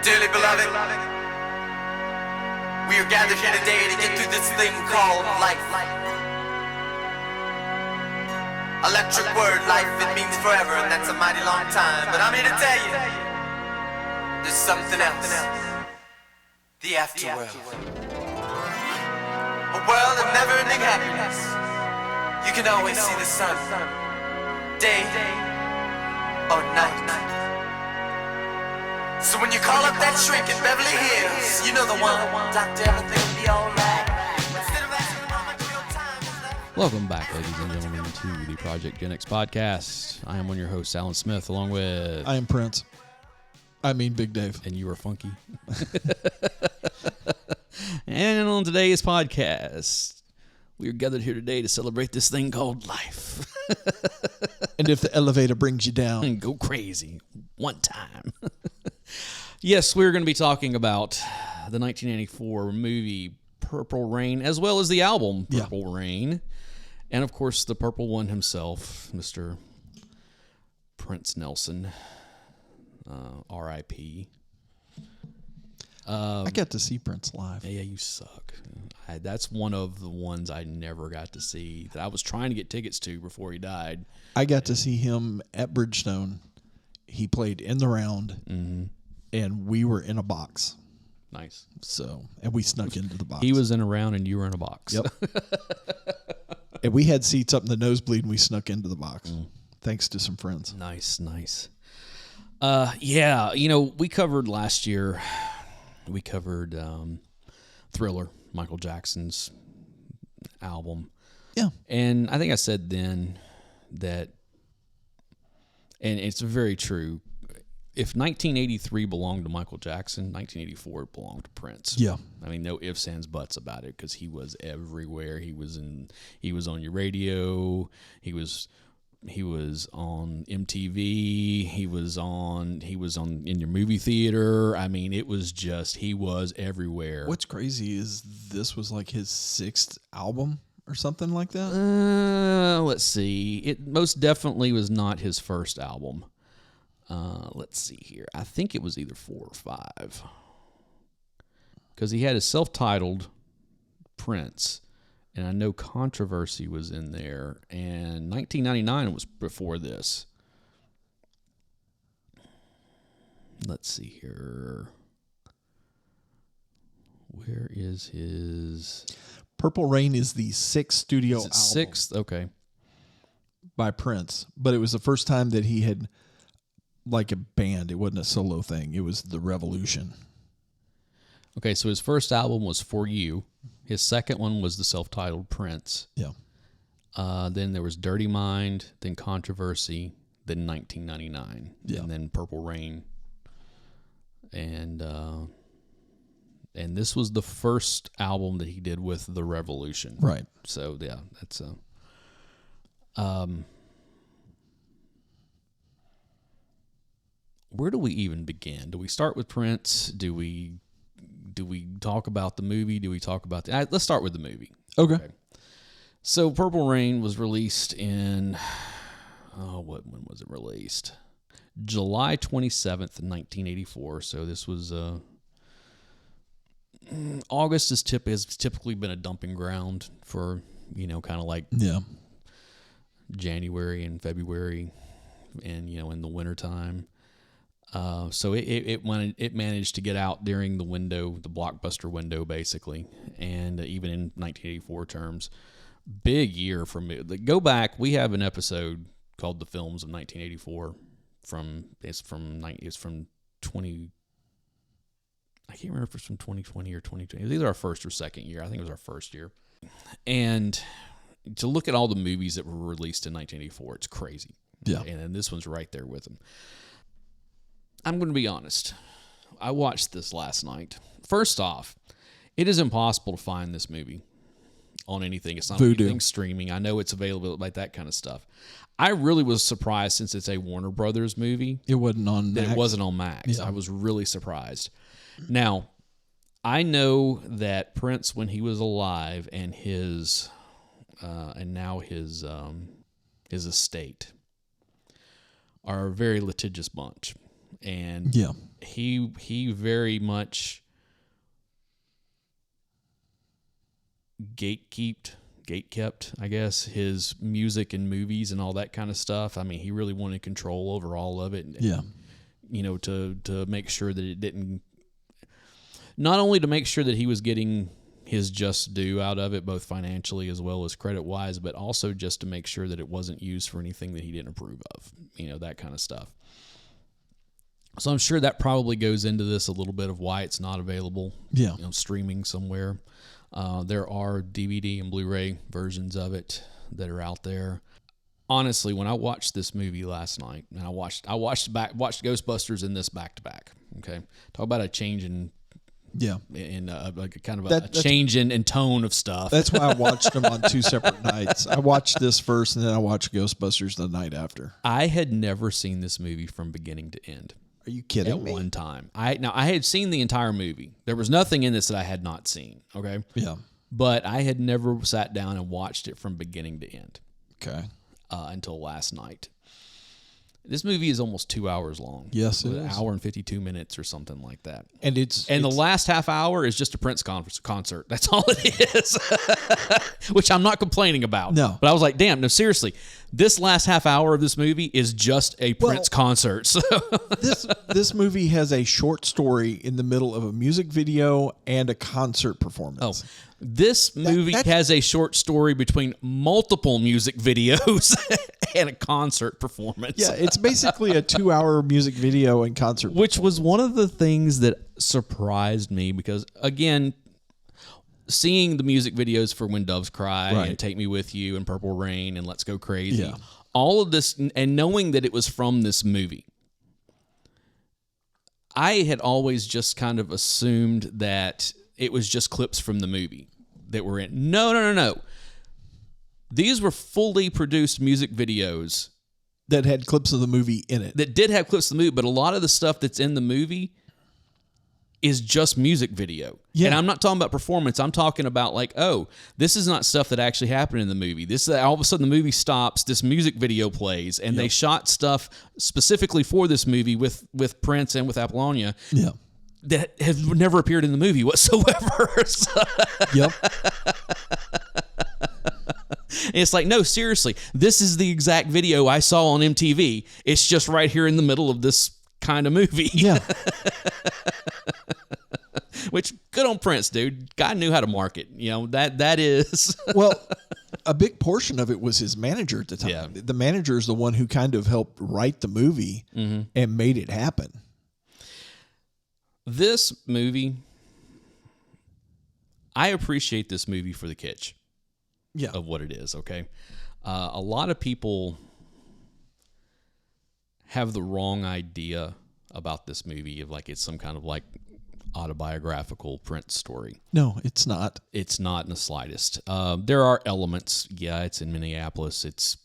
Dearly beloved, we are gathered here today to get through this thing called life. Electric word, life, it means forever, and that's a mighty long time. But I'm here to tell you, there's something else. The afterworld. A world of never-ending happiness. You can always see the sun, day or night. So when you call up that shrink in Beverly Hills, you know the one, Doctor, everything will be alright. Welcome back, ladies and gentlemen, to the Project Gen X podcast. I am one of your hosts, Alan Smith, along with... I am Prince. I mean Big Dave. And you are Funky. And on today's podcast, we are gathered here today to celebrate this thing called life. And if the elevator brings you down, go crazy one time. Yes, we're going to be talking about the 1994 movie Purple Rain, as well as the album Purple Rain. And, of course, the Purple One himself, Mr. Prince Nelson, R.I.P. I got to see Prince live. Yeah, you suck. That's one of the ones I never got to see that I was trying to get tickets to before he died. I got to see him at Bridgestone. He played in the round, and we were in a box. Nice. And we snuck into the box. He was in a round, and you were in a box. Yep. And we had seats up in the nosebleed, and we snuck into the box, thanks to some friends. Nice. Yeah, we covered last year. We covered Thriller, Michael Jackson's album. Yeah. And I think I said then that, and it's very true, if 1983 belonged to Michael Jackson, 1984 belonged to Prince. Yeah. I mean, no ifs, ands, buts about it, because he was everywhere. He was on your radio. He was on MTV. He was on in your movie theater. I mean, it was just, he was everywhere. What's crazy is this was like his 6th album or something like that. Let's see. It most definitely was not his first album. Let's see here. I think it was either 4 or 5. Because he had a self-titled Prince. And I know Controversy was in there. And 1999 was before this. Let's see here. Where is his... Purple Rain is the 6th studio album. 6th? Okay. By Prince. But it was the first time that he had, like, a band. It wasn't a solo thing. It was The Revolution. Okay, so his first album was For You. His second one was the self-titled Prince. Yeah. Then there was Dirty Mind, then Controversy, then 1999, and then Purple Rain. And this was the first album that he did with The Revolution. Right. So, yeah, that's where do we even begin? Do we start with Prince? Do we talk about the movie? Do we talk about let's start with the movie. Okay. So Purple Rain was released in, when was it released? July 27th, 1984. So this was, August has typically been a dumping ground for, kind of like January and February and, in the wintertime. So it managed to get out during the window, the blockbuster window, basically, and even in 1984 terms, big year for me. Go back, we have an episode called "The Films of 1984." It's from 20. I can't remember if it's from 2020 or 2020. It was either our first or second year. I think it was our first year. And to look at all the movies that were released in 1984, it's crazy. Yeah, and this one's right there with them. I'm going to be honest. I watched this last night. First off, it is impossible to find this movie on anything. It's not on anything streaming. I know it's available, like that kind of stuff. I really was surprised, since it's a Warner Brothers movie. It wasn't on Max. It wasn't on Max. Yeah. I was really surprised. Now, I know that Prince, when he was alive, and his estate, are a very litigious bunch. and Yeah. he very much gatekept, I guess, his music and movies and all that kind of stuff. I mean, he really wanted control over all of it. Yeah. You know, to make sure that it didn't, not only to make sure that he was getting his just due out of it, both financially as well as credit wise, but also just to make sure that it wasn't used for anything that he didn't approve of, you know, that kind of stuff. So I'm sure that probably goes into this a little bit of why it's not available, Yeah. you know, streaming somewhere. There are DVD and Blu-ray versions of it that are out there. Honestly, when I watched this movie last night, and I watched Ghostbusters in this back to back. Okay, talk about a change in like a kind of a change in tone of stuff. That's why I watched them on two separate nights. I watched this first, and then I watched Ghostbusters the night after. I had never seen this movie from beginning to end. Are you kidding at me? one time. I had seen the entire movie. There was nothing in this that I had not seen. Okay. Yeah. But I had never sat down and watched it from beginning to end. Okay. Until last night. This movie is almost 2 hours long. Yes, it is. An hour and 52 minutes or something like that. And the last half hour is just a Prince concert. That's all it is. Which I'm not complaining about. No. But I was like, damn, no, seriously. This last half hour of this movie is just a Prince concert. So this movie has a short story in the middle of a music video and a concert performance. Oh, this movie has a short story between multiple music videos and a concert performance. Yeah, it's basically a 2-hour music video and concert. Which was one of the things that surprised me because, again, seeing the music videos for When Doves Cry and Take Me With You and Purple Rain and Let's Go Crazy, all of this, and knowing that it was from this movie, I had always just kind of assumed that it was just clips from the movie that were in. No. These were fully produced music videos that had clips of the movie in it. That did have clips of the movie, but a lot of the stuff that's in the movie is just music video. Yeah. And I'm not talking about performance. I'm talking about like, oh, this is not stuff that actually happened in the movie. This all of a sudden the movie stops, this music video plays, and they shot stuff specifically for this movie with Prince and with Apollonia. Yeah. That has never appeared in the movie whatsoever. Yep. It's like, no, seriously, this is the exact video I saw on MTV. It's just right here in the middle of this kind of movie. Yeah. Which, good on Prince, dude. Guy knew how to market. You know, that is. Well, a big portion of it was his manager at the time. Yeah. The manager is the one who kind of helped write the movie and made it happen. This movie, I appreciate this movie for the kitsch of what it is, okay? A lot of people have the wrong idea about this movie of like it's some kind of like autobiographical Prince story. No, it's not. It's not in the slightest. There are elements. Yeah, it's in Minneapolis. It's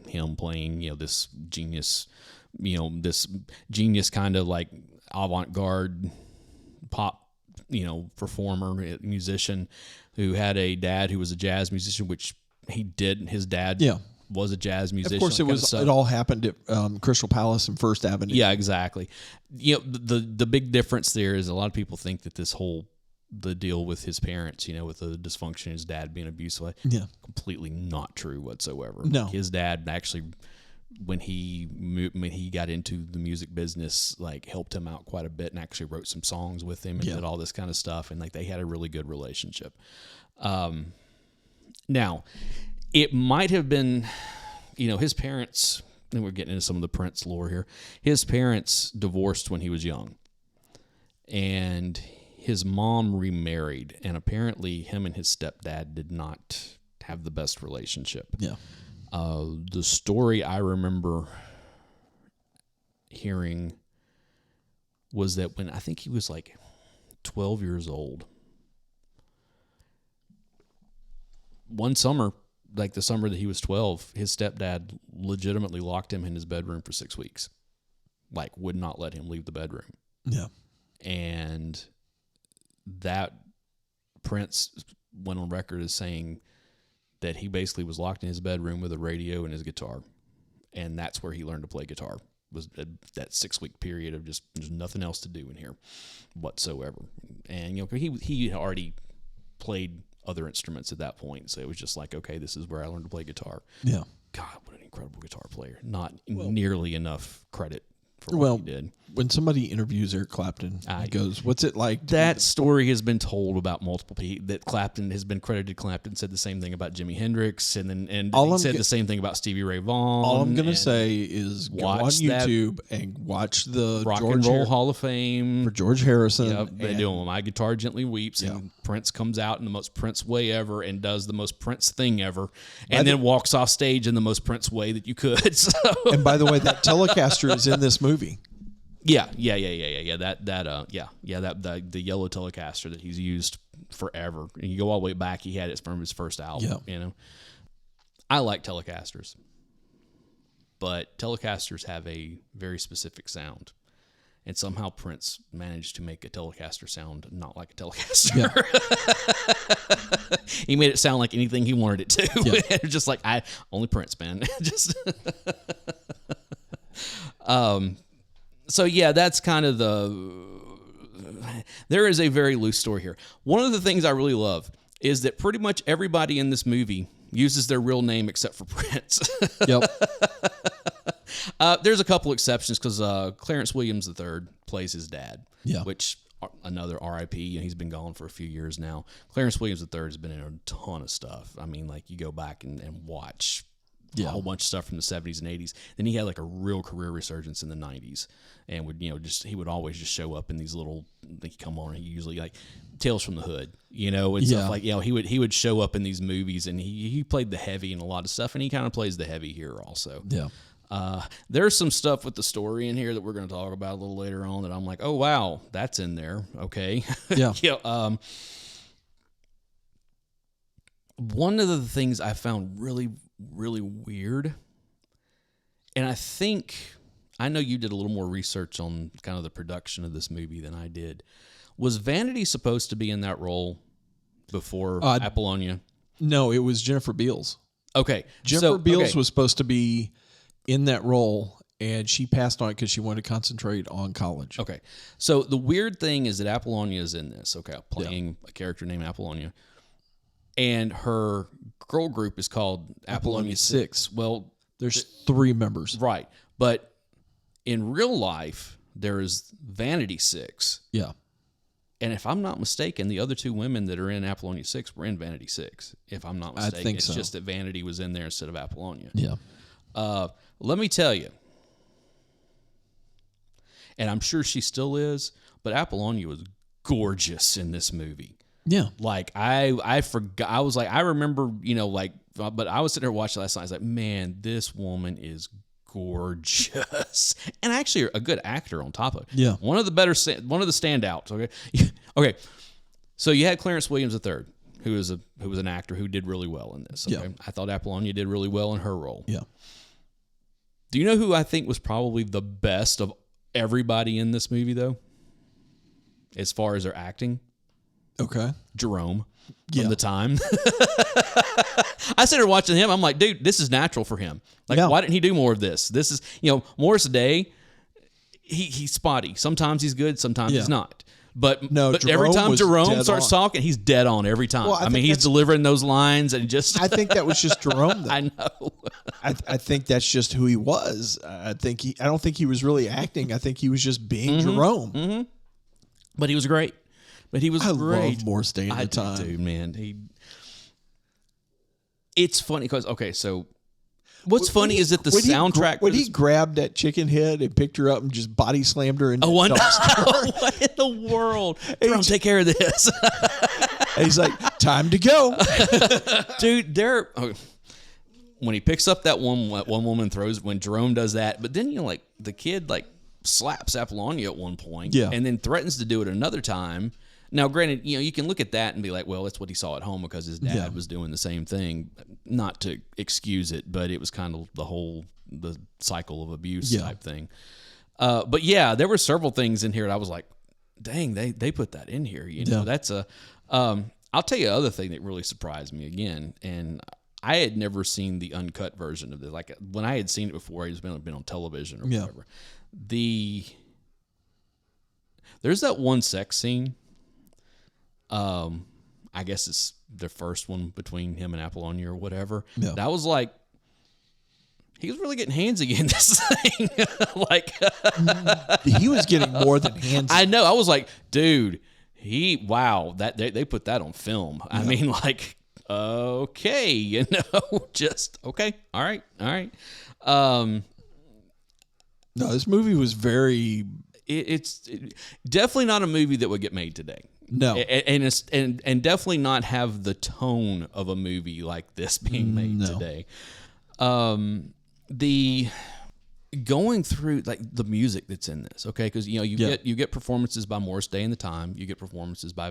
him playing, this genius kind of like avant-garde pop, performer, musician who had a dad who was a jazz musician, which he did. His dad was a jazz musician. Of course, it all happened at Crystal Palace and First Avenue. Yeah, exactly. The big difference there is a lot of people think that the deal with his parents, with the dysfunction, his dad being abusive, completely not true whatsoever. No, his dad actually, when he got into the music business, like helped him out quite a bit and actually wrote some songs with him and did all this kind of stuff, and like they had a really good relationship. Now, it might have been, his parents, and we're getting into some of the Prince lore here, his parents divorced when he was young, and his mom remarried, and apparently him and his stepdad did not have the best relationship. Yeah. The story I remember hearing was that when I think he was like 12 years old, one summer, like the summer that he was 12, his stepdad legitimately locked him in his bedroom for 6 weeks. Like, would not let him leave the bedroom. Yeah. And that Prince went on record as saying that he basically was locked in his bedroom with a radio and his guitar. And that's where he learned to play guitar. was that 6-week period of just there's nothing else to do in here whatsoever. And he had already played other instruments at that point, so it was just like, okay, this is where I learned to play guitar. Yeah. God, what an incredible guitar player! Not nearly enough credit for what he did. When somebody interviews Eric Clapton, he goes, "What's it like?" That story has been told about multiple people. That Clapton has been credited. Clapton said the same thing about Jimi Hendrix, and he said the same thing about Stevie Ray Vaughan. All I'm gonna say is go on YouTube and watch the Rock and Roll Hall of Fame for George Harrison. Yep, they do My Guitar Gently Weeps, and Prince comes out in the most Prince way ever and does the most Prince thing ever, and then walks off stage in the most Prince way that you could. So. And by the way, that Telecaster is in this movie. Yeah. The yellow Telecaster that he's used forever. And you go all the way back, he had it from his first album. Yeah. I like Telecasters, but Telecasters have a very specific sound, and somehow Prince managed to make a Telecaster sound not like a Telecaster. Yeah. He made it sound like anything he wanted it to. Yeah. Just like only Prince, man. So yeah, that's kind of there is a very loose story here. One of the things I really love is that pretty much everybody in this movie uses their real name except for Prince. Yep. There's a couple exceptions because Clarence Williams III plays his dad, which another R.I.P. And he's been gone for a few years now. Clarence Williams III has been in a ton of stuff. I mean, like you go back and watch a whole bunch of stuff from the 70s and 80s. Then he had like a real career resurgence in the 90s, and would he would always just show up in these little. He come on. He usually like Tales from the Hood, and stuff like he would show up in these movies, and he played the heavy in a lot of stuff, and he kind of plays the heavy here also. Yeah. There's some stuff with the story in here that we're going to talk about a little later on that I'm like, oh wow, that's in there. Okay. Yeah. One of the things I found really, really weird, and I know you did a little more research on kind of the production of this movie than I did. Was Vanity supposed to be in that role before Apollonia? No, it was Jennifer Beals. Okay. Jennifer Beals was supposed to be in that role, and she passed on it because she wanted to concentrate on college. Okay. So the weird thing is that Apollonia is in this, playing a character named Apollonia. And her girl group is called Apollonia 6. Well, there's 3 members. Right. But in real life, there is Vanity 6. Yeah. And if I'm not mistaken, the other 2 women that are in Apollonia 6 were in Vanity 6. If I'm not mistaken. I think it's so. Just that Vanity was in there instead of Apollonia. Yeah. Let me tell you, and I'm sure she still is, but Apollonia was gorgeous in this movie. Yeah. Like I forgot. I was like, I remember, but I was sitting there watching last night. I was like, man, this woman is gorgeous, and actually a good actor on top of it. Yeah. One of the standouts. Okay. Okay. So you had Clarence Williams III, who was an actor who did really well in this. Okay. Yeah. I thought Apollonia did really well in her role. Yeah. Do you know who I think was probably the best of everybody in this movie, though? As far as their acting? Okay. Jerome from the time. I started watching him. I'm like, dude, this is natural for him. Like, why didn't he do more of this? This is, Morris Day, he's spotty. Sometimes he's good, sometimes he's not. But every time Jerome starts talking, he's dead on every time. Well, he's delivering those lines and just. I think that was just Jerome, though. I know. I think that's just who he was. I don't think he was really acting. I think he was just being Jerome. Mm-hmm. But he was great. Great. I love Morris Day at the time. Dude, man. It's funny because, so what's funny is that the soundtrack... When he grabbed that chicken head and picked her up and just body slammed her in the dumpster. What in the world? Jerome, take care of this. And he's like, time to go. Dude, when he picks up that one woman throws... When Jerome does that, but then, the kid, slaps Apollonia at one point and then threatens to do it another time. Now, granted, you can look at that and be like, well, that's what he saw at home because his dad was doing the same thing. Not to excuse it, but it was kind of the cycle of abuse type thing. But yeah, there were several things in here that I was like, dang, they put that in here. That's I'll tell you the other thing that really surprised me again, and I had never seen the uncut version of this. Like when I had seen it before, it had been on television or whatever. There's that one sex scene. I guess it's the first one between him and Apollonia or whatever. Yeah. That was like, he was really getting handsy in this thing. Like, he was getting more than handsy. I know. I was like, dude, wow, that they put that on film. I mean, like, okay, just okay. All right. No, this movie was very. It's definitely not a movie that would get made today. No, and definitely not have the tone of a movie like this being made today. The going through like the music that's in this, okay, because you get performances by Morris Day and the Time, you get performances by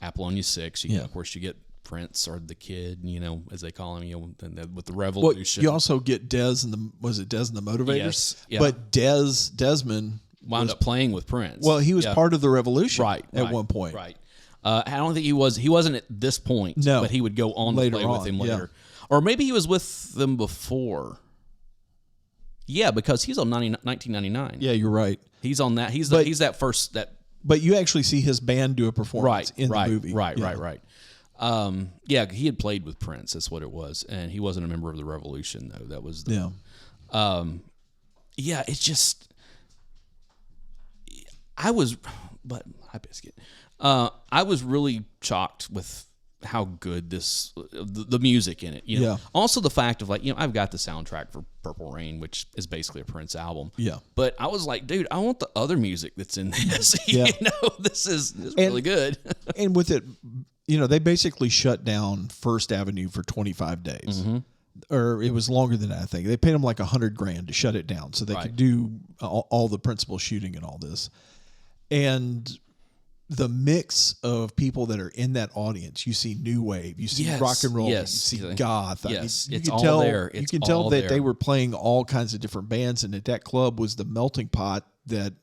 Apollonia 6, of course you get Prince or the Kid, as they call him, with the Revolution. Well, you also get Dez and the Motivators? Yes, yeah. But Desmond wound up playing with Prince. Well, he was part of the Revolution, at one point, right? I don't think he was. He wasn't at this point, no, but he would go on to play with him later, or maybe he was with them before. Yeah, because he's on 1999. Yeah, you're right. He's on that. He's that first. But you actually see his band do a performance in the movie. Right. Yeah, he had played with Prince. That's what it was, and he wasn't a member of the Revolution though. That was it's just. I was really shocked with how good the music in it. Also the fact of I've got the soundtrack for Purple Rain, which is basically a Prince album. Yeah. But I was like, dude, I want the other music that's in this. This is really good. And with it, they basically shut down First Avenue for 25 days. Mm-hmm. Or it was longer than that, I think. They paid them like $100,000 to shut it down so they could do all the principal shooting and all this. And the mix of people that are in that audience, you see new wave, you see rock and roll, you see goth. Yes, you can tell there. You can tell that they were playing all kinds of different bands, and that club was the melting pot that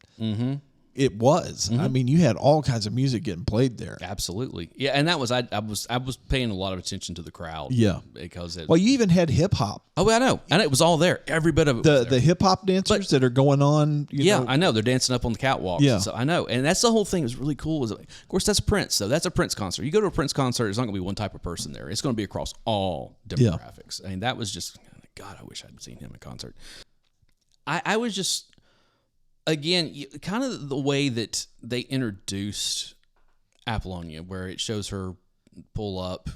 it was. I mean, you had all kinds of music getting played there. Absolutely, yeah. And that was I was paying a lot of attention to the crowd. Yeah, because you even had hip hop. Oh, I know, and it was all there. Every bit of it. The hip hop dancers that are going on. I know they're dancing up on the catwalks. Yeah, so I know, and that's the whole thing. Is really cool. Of course, that's Prince. So that's a Prince concert. You go to a Prince concert, it's not going to be one type of person there. It's going to be across all demographics. And that was just, God, I wish I'd seen him in concert. I was just. Again, kind of the way that they introduced Apollonia, where it shows her pull up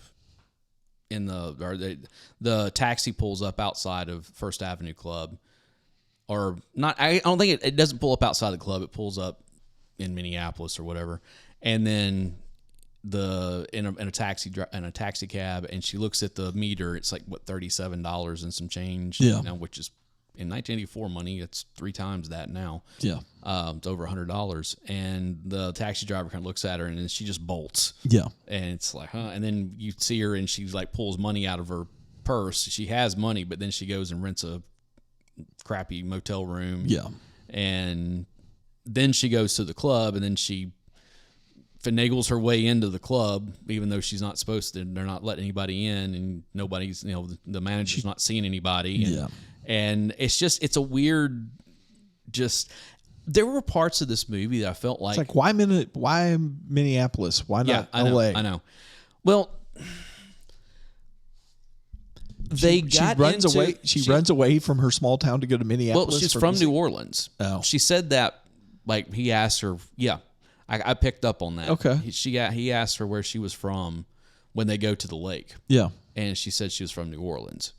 in the taxi pulls up outside of First Avenue Club, or not. I don't think it doesn't pull up outside the club. It pulls up in Minneapolis or whatever, and then in a taxi cab, and she looks at the meter. It's like $37 and some change, which is. In 1984 money, it's 3 times that now. Yeah. It's over $100. And the taxi driver kind of looks at her, and then she just bolts. Yeah. And it's like, huh? And then you see her, and she's like pulls money out of her purse. She has money, but then she goes and rents a crappy motel room. Yeah. And then she goes to the club, and then she finagles her way into the club, even though she's not supposed to. They're not letting anybody in, and nobody's, the manager's not seeing anybody. And it's a weird, there were parts of this movie that I felt like. It's like, why Minneapolis? Why not LA? I know. Well, she runs away from her small town to go to Minneapolis. Well, she's from New Orleans. Oh. She said that, he asked her, I picked up on that. Okay. He asked her where she was from when they go to the lake. Yeah. And she said she was from New Orleans.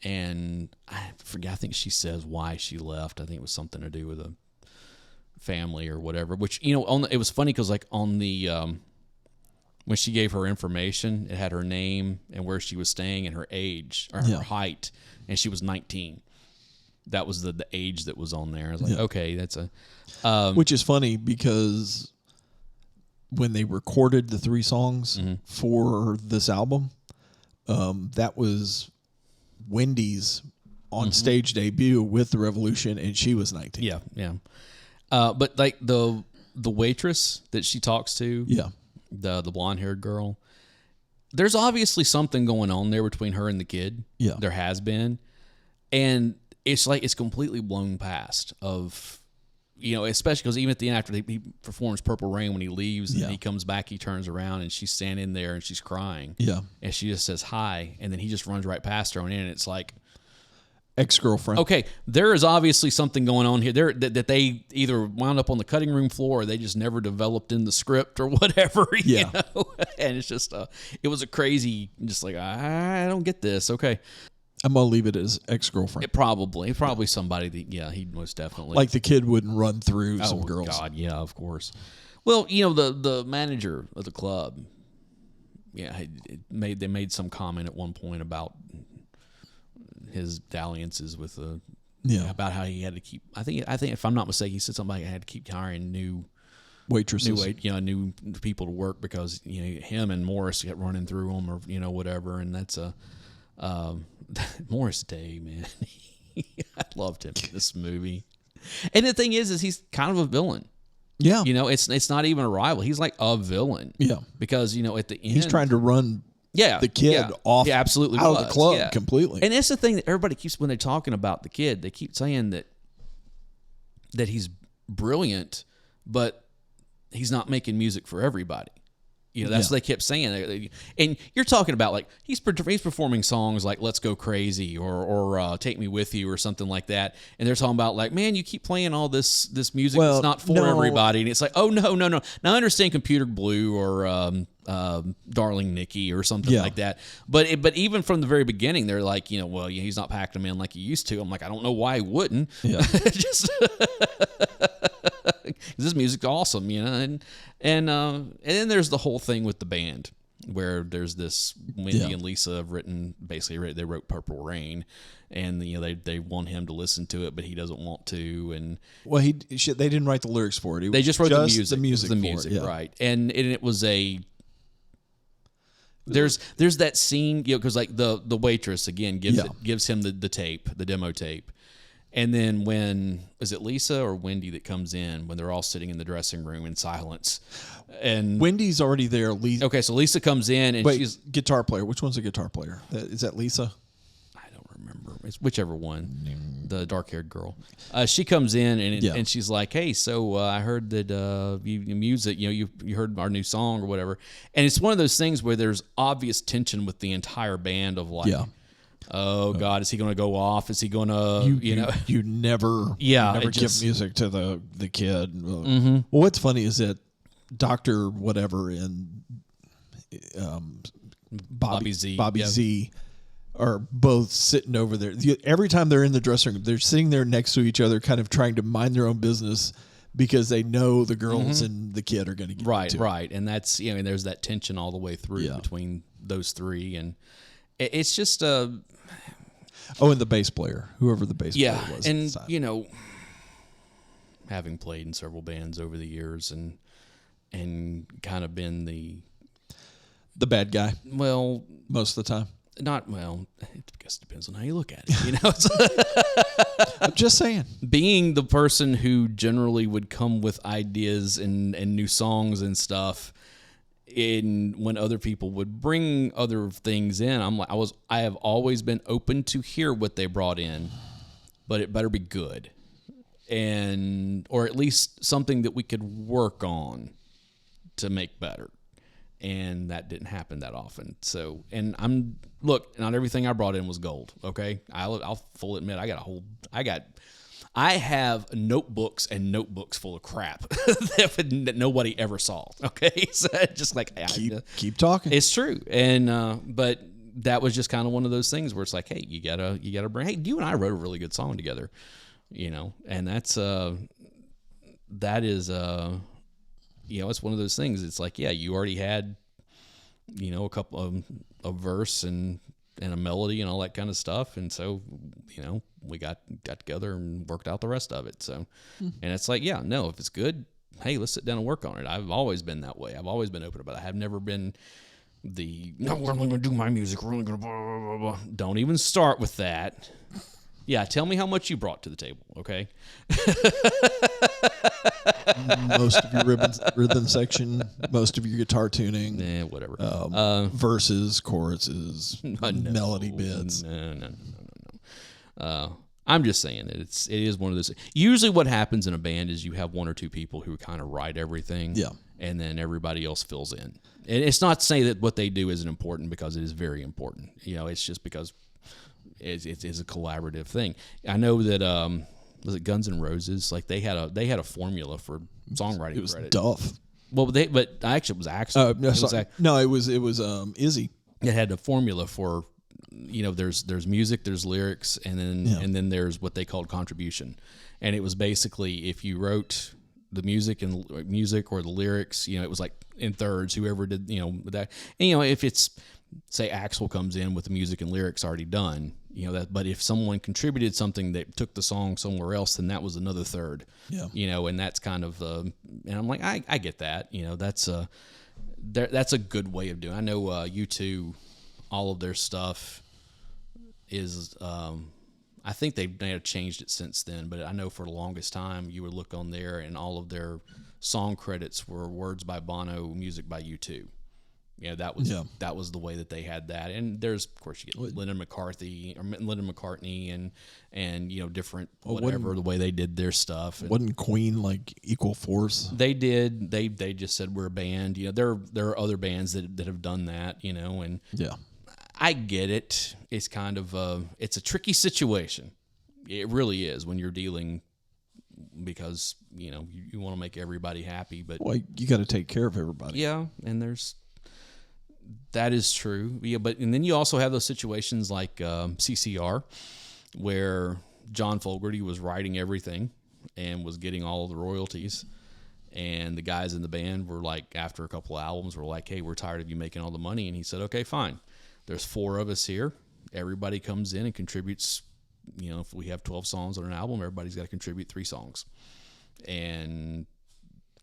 And I forget, I think she says why she left. I think it was something to do with a family or whatever, which, it was funny because on the, when she gave her information, it had her name and where she was staying and her age or her height, and she was 19. That was the age that was on there. I was like, okay, that's which is funny because when they recorded the 3 songs for this album, that was Wendy's on stage debut with the Revolution, and she was 19. Yeah. But the waitress that she talks to, the blonde haired girl, there's obviously something going on there between her and the kid. Yeah. There has been. And it's like it's completely blown past of, especially because even at the end after he performs Purple Rain, when he leaves and he comes back, he turns around and she's standing there and she's crying. Yeah. And she just says hi. And then he just runs right past her and it's like, ex-girlfriend. okay, there is obviously something going on here. That they either wound up on the cutting room floor or they just never developed in the script or whatever. Yeah. And it's just it was a crazy, just like I don't get this. Okay, I'm gonna leave it as ex-girlfriend. Probably somebody that he most definitely like the kid wouldn't run through some girls. God, yeah, of course. Well, the manager of the club, they made some comment at one point about his dalliances with about how he had to keep. I think if I'm not mistaken, he said something like I had to keep hiring new waitresses, new people to work because him and Morris kept running through them or whatever, and that's Morris Day, man. I loved him in this movie, and the thing is he's kind of a villain. Yeah, it's not even a rival. He's like a villain. Yeah, because at the end he's trying to run. Yeah, the kid off absolutely out of the club completely. And that's the thing that everybody keeps, when they're talking about the kid, they keep saying that he's brilliant, but he's not making music for everybody. That's what they kept saying. And you're talking about like he's performing songs like "Let's Go Crazy" or "Take Me With You" or something like that. And they're talking about like, man, you keep playing all this music that's not for everybody. And it's like, oh no. Now I understand "Computer Blue" or "Darling Nikki" or something like that. But even from the very beginning, they're like, he's not packing them in like he used to. I'm like, I don't know why he wouldn't. Yeah. Just. This music's awesome, and then there's the whole thing with the band where there's this Wendy and Lisa have written they wrote Purple Rain, and they want him to listen to it, but he doesn't want to, and they didn't write the lyrics for it. They just wrote the music. The music, right? And it was there's that scene, because like the waitress again gives him the tape, the demo tape. And then when, is it Lisa or Wendy that comes in when they're all sitting in the dressing room in silence? And Wendy's already there. Okay, so Lisa comes in and she's guitar player. Which one's a guitar player? Is that Lisa? I don't remember. It's whichever one. The dark-haired girl. She comes in and she's like, "Hey, so I heard that you music. You heard our new song or whatever." And it's one of those things where there's obvious tension with the entire band of like. Yeah. Oh God! Is he going to go off? Is he going to? You never give music to the kid. Mm-hmm. Well, what's funny is that Dr. Whatever and Bobby Z are both sitting over there. Every time they're in the dressing room, they're sitting there next to each other, kind of trying to mind their own business because they know the girls and the kid are going to get into it. Right, and that's and there's that tension all the way through between those three, and it's just and the bass player, whoever the bass player was. And having played in several bands over the years and kind of been the bad guy. Well, most of the time. I guess it depends on how you look at it. I'm just saying. Being the person who generally would come with ideas and new songs and stuff, when other people would bring other things in, I have always been open to hear what they brought in, but it better be good, or at least something that we could work on to make better. And that didn't happen that often. So, and not everything I brought in was gold. Okay, I'll fully admit I have notebooks and notebooks full of crap that nobody ever saw. Okay, so just like keep talking. It's true, and but that was just kind of one of those things where it's like, hey, you gotta bring. Hey, you and I wrote a really good song together, and that's it's one of those things. It's like, you already had, a couple of a verse and a melody and all that kind of stuff, and so we got together and worked out the rest of it. So, and it's like, if it's good, hey, let's sit down and work on it. I've always been that way. I've always been open about it. I've never been no, we're only going to do my music. We're only going to blah, blah, blah, blah. Don't even start with that. Yeah, tell me how much you brought to the table, okay? most of your rhythm section, most of your guitar tuning, whatever. Verses, choruses, melody bits. No. I'm just saying that it is one of those. Usually, what happens in a band is you have one or two people who kind of write everything, and then everybody else fills in. And it's not to say that what they do isn't important, because it is very important. It's just because it is a collaborative thing. I know that was it Guns N' Roses? Like they had a formula for songwriting. It was credit. Duff. Well, but actually it was Axl. It was Izzy. It had a formula for. There's music, there's lyrics, and then there's what they called contribution, and it was basically if you wrote the music or the lyrics, it was like in thirds, whoever did that, and if it's say Axl comes in with the music and lyrics already done, but if someone contributed something that took the song somewhere else, then that was another third, and that's kind of and I'm like I get that, that's a good way of doing it. I know U2. All of their stuff is, I think they may have changed it since then, but I know for the longest time you would look on there and all of their song credits were words by Bono, music by U2. That was the way that they had that. And there's, of course, you get Lennon McCartney and different whatever the way they did their stuff. Wasn't Queen like equal force? They did. They just said we're a band. There are other bands that have done that. And I get it. It's kind of it's a tricky situation. It really is when you're dealing, because you want to make everybody happy, but you got to take care of everybody. Yeah, and that is true. Yeah, and then you also have those situations like CCR, where John Fogerty was writing everything and was getting all of the royalties. And the guys in the band were like, after a couple of albums, were like, "Hey, we're tired of you making all the money." And he said, "Okay, fine. There's 4 of us here. Everybody comes in and contributes. If we have 12 songs on an album, everybody's got to contribute 3 songs." And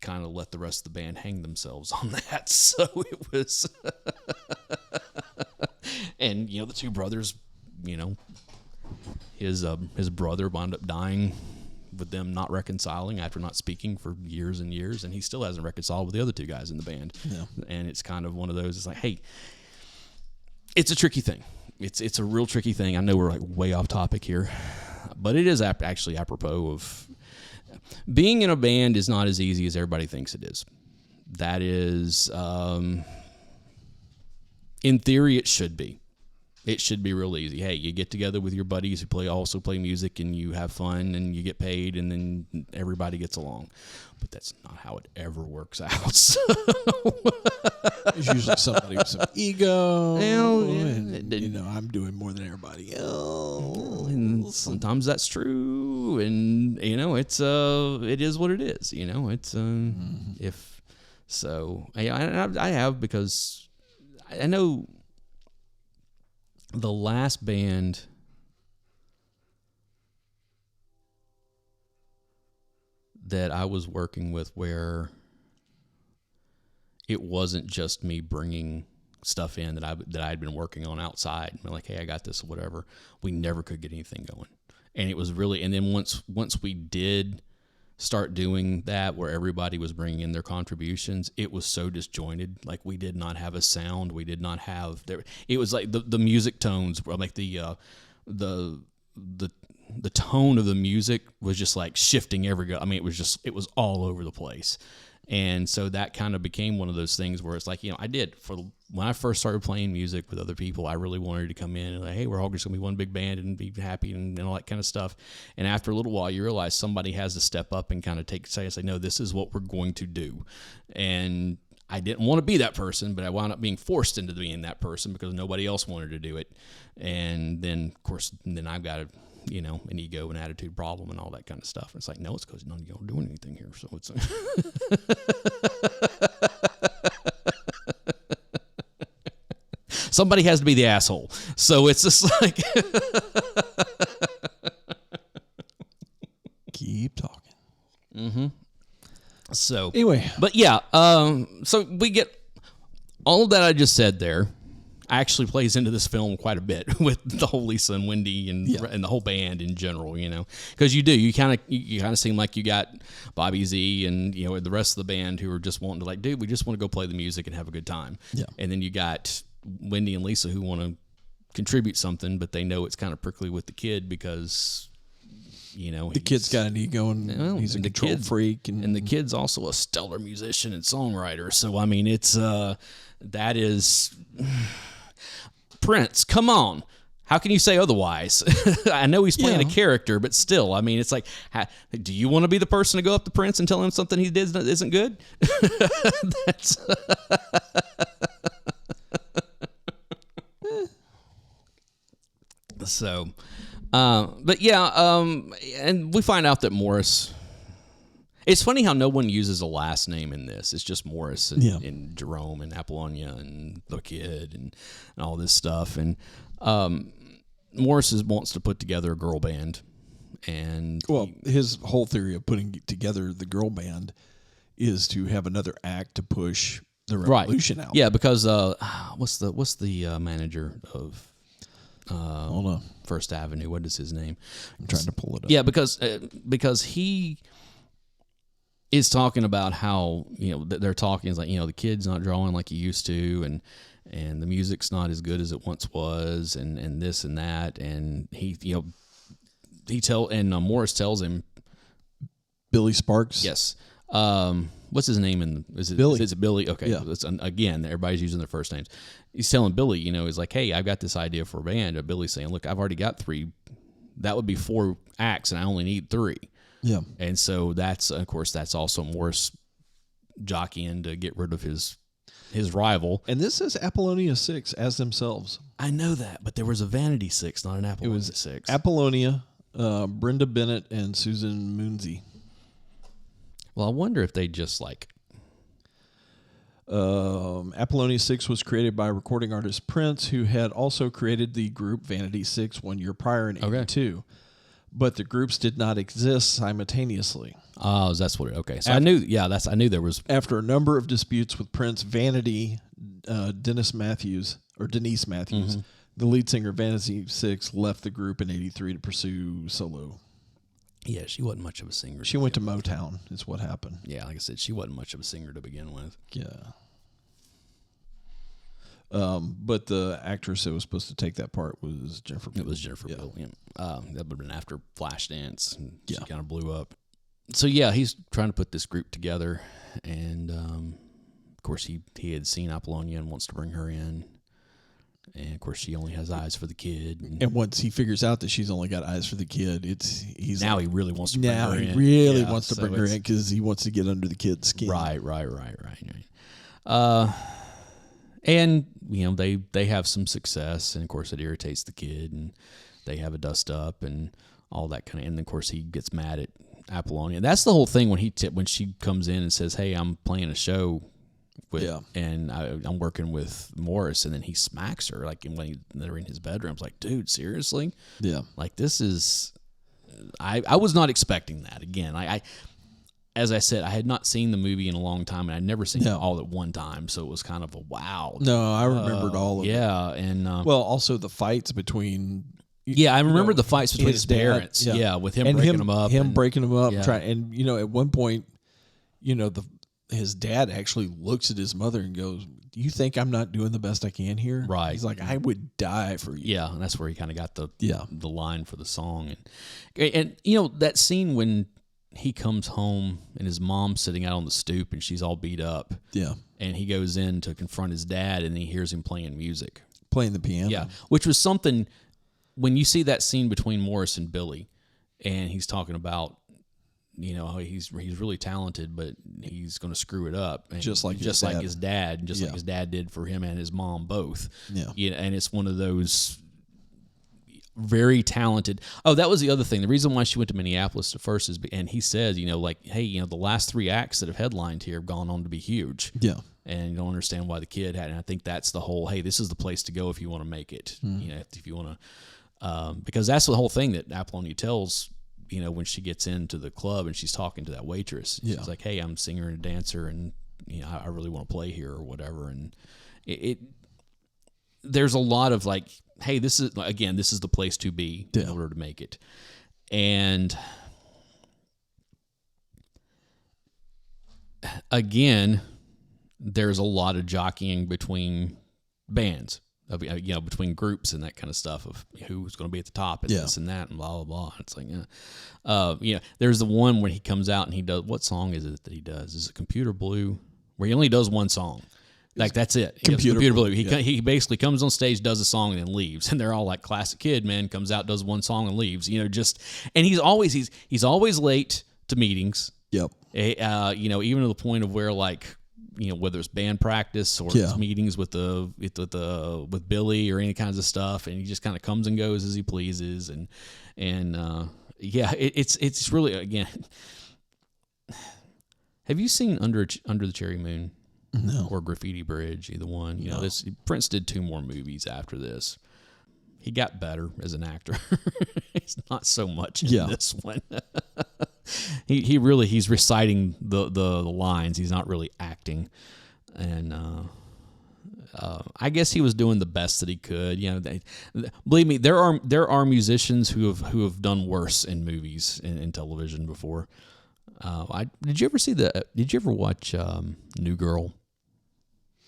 kind of let the rest of the band hang themselves on that. So it was, and the 2 brothers, his brother wound up dying with them not reconciling after not speaking for years and years, and he still hasn't reconciled with the other 2 guys in the band. Yeah. And it's kind of one of those. It's like, hey. It's a tricky thing. It's a real tricky thing. I know we're like way off topic here, but it is actually apropos of being in a band is not as easy as everybody thinks it is. That is, in theory, it should be. It should be real easy. Hey, you get together with your buddies who also play music, and you have fun, and you get paid, and then everybody gets along. But that's not how it ever works out. So. There's usually somebody with some ego, and I'm doing more than everybody else. And sometimes that's true, and it is what it is. It's if so. I have, because I know. The last band that I was working with, where it wasn't just me bringing stuff in that I'd been working on outside. I'm like, hey, I got this or whatever. We never could get anything going, and it was really. And then once we did start doing that, where everybody was bringing in their contributions, it was so disjointed. Like, we did not have a sound. We did not have there. It was like the music tones were like the tone of the music was just like shifting every go. I mean, it was all over the place. And so that kind of became one of those things where it's like, when I first started playing music with other people, I really wanted to come in and like, hey, we're all just going to be one big band and be happy and all that kind of stuff. And after a little while, you realize somebody has to step up and kind of say, no, this is what we're going to do. And I didn't want to be that person, but I wound up being forced into being that person because nobody else wanted to do it. And then, of course, I've got an ego and attitude problem and all that kind of stuff. And it's like, no, it's because none of y'all are doing anything here. So it's somebody has to be the asshole. So it's just like keep talking. Mm-hmm. So anyway, but yeah, so we get all of that I just said there. actually plays into this film quite a bit with the whole Lisa and Wendy and the whole band in general, because you kind of seem like you got Bobby Z and the rest of the band who are just wanting to like, dude, we just want to go play the music and have a good time. Yeah. And then you got Wendy and Lisa who want to contribute something, but they know it's kind of prickly with the kid because the kid's got an ego and he's a control freak, and the kid's also a stellar musician and songwriter. So I mean, it's that is Prince. Come on. How can you say otherwise? I know he's playing a character, but still, I mean, it's like, do you want to be the person to go up to Prince and tell him something he did isn't good? That's so, but yeah, and we find out that Morris. It's funny how no one uses a last name in this. It's just Morris and Jerome and Apollonia and the kid and all this stuff. And Morris wants to put together a girl band. And his whole theory of putting together the girl band is to have another act to push the revolution out. Yeah, because what's the manager of hold on. First Avenue? What is his name? I'm trying to pull it up. Yeah, because he is talking about how they're talking. It's like the kid's not drawing like he used to, and the music's not as good as it once was, and this and that, and Morris tells him, Billy Sparks. Yes. What's his name? Is it Billy? Is it Billy? Okay. Yeah. Again, everybody's using their first names. He's telling Billy, he's like, hey, I've got this idea for a band. And Billy's saying, look, I've already got 3. That would be 4 acts, and I only need 3. Yeah. And so that's also Morris jockeying to get rid of his rival. And this is Apollonia 6 as themselves. I know that, but there was a Vanity 6, not an Apollonia 6. Apollonia, Brenda Bennett, and Susan Moonsey. Well, I wonder if they just like... Apollonia 6 was created by recording artist Prince, who had also created the group Vanity 6 1 year prior in 1982. But the groups did not exist simultaneously. Oh, that's what okay. So I knew there was... After a number of disputes with Prince, Vanity, Denise Matthews, the lead singer of Vanity 6, left the group in 1983 to pursue solo. Yeah, she wasn't much of a singer. She went to Motown, is what happened. Yeah, like I said, she wasn't much of a singer to begin with. Yeah. But the actress that was supposed to take that part was Jennifer Beal. It was Jennifer Beal. Yeah. That would have been after Flashdance. And she kind of blew up. So, yeah, he's trying to put this group together. And, of course, he had seen Apollonia and wants to bring her in. And, of course, she only has eyes for the kid. And once he figures out that she's only got eyes for the kid, he really wants to bring her in. Now he really wants to bring her in because he wants to get under the kid's skin. Right. And, they have some success, and, of course, it irritates the kid, and they have a dust-up and all that kind of... And, of course, he gets mad at Apollonia. That's the whole thing when she comes in and says, hey, I'm playing a show and I'm working with Morris, and then he smacks her, like when they're in his bedroom. It's like, dude, seriously? Yeah. Like, this is... I was not expecting that. Again, as I said, I had not seen the movie in a long time, and I'd never seen it all at one time, so it was kind of a wow. No, I remembered all of it. Yeah, and... also the fights between... I remember the fights between his parents. Yeah, with him breaking them up. Breaking them up. And, at one point, his dad actually looks at his mother and goes, do you think I'm not doing the best I can here? Right. He's like, I would die for you. Yeah, and that's where he kind of got the line for the song. And that scene when he comes home and his mom's sitting out on the stoop and she's all beat up. Yeah. And he goes in to confront his dad, and he hears him playing music. Playing the piano. Yeah, which was something... When you see that scene between Morris and Billy, and he's talking about, he's really talented, but he's going to screw it up, and just like his dad, like his dad did for him and his mom both. Yeah, and it's one of those very talented. Oh, that was the other thing. The reason why she went to Minneapolis at first is, and he says, hey, the last 3 acts that have headlined here have gone on to be huge. Yeah. And you don't understand why the kid had. And I think that's the whole, hey, this is the place to go if you want to make it. If you want to. Because that's the whole thing that Apollonia tells, when she gets into the club and she's talking to that waitress. She's like, hey, I'm a singer and a dancer, and I really want to play here or whatever. And there's a lot of like, hey, this is the place to be in order to make it. And again, there's a lot of jockeying between bands, between groups and that kind of stuff of who's going to be at the top and this and that and blah, blah, blah. It's like, there's the one when he comes out and he does, what song is it that he does? Is it Computer Blue? Where he only does one song. Like, that's it. Computer Blue. He basically comes on stage, does a song, and then leaves. And they're all like, classic kid, man, comes out, does one song, and leaves. And he's always late to meetings. Yep. Even to the point of where, like, whether it's band practice or it's meetings with Billy or any kinds of stuff, and he just kind of comes and goes as he pleases. It's really, again. Have you seen Under the Cherry Moon? No. Or Graffiti Bridge, either one. Prince did 2 more movies after this. He got better as an actor. He's not so much in this one. He's reciting the lines. He's not really acting. And I guess he was doing the best that he could. Believe me, there are musicians who have done worse in movies and television before. Did you ever watch New Girl?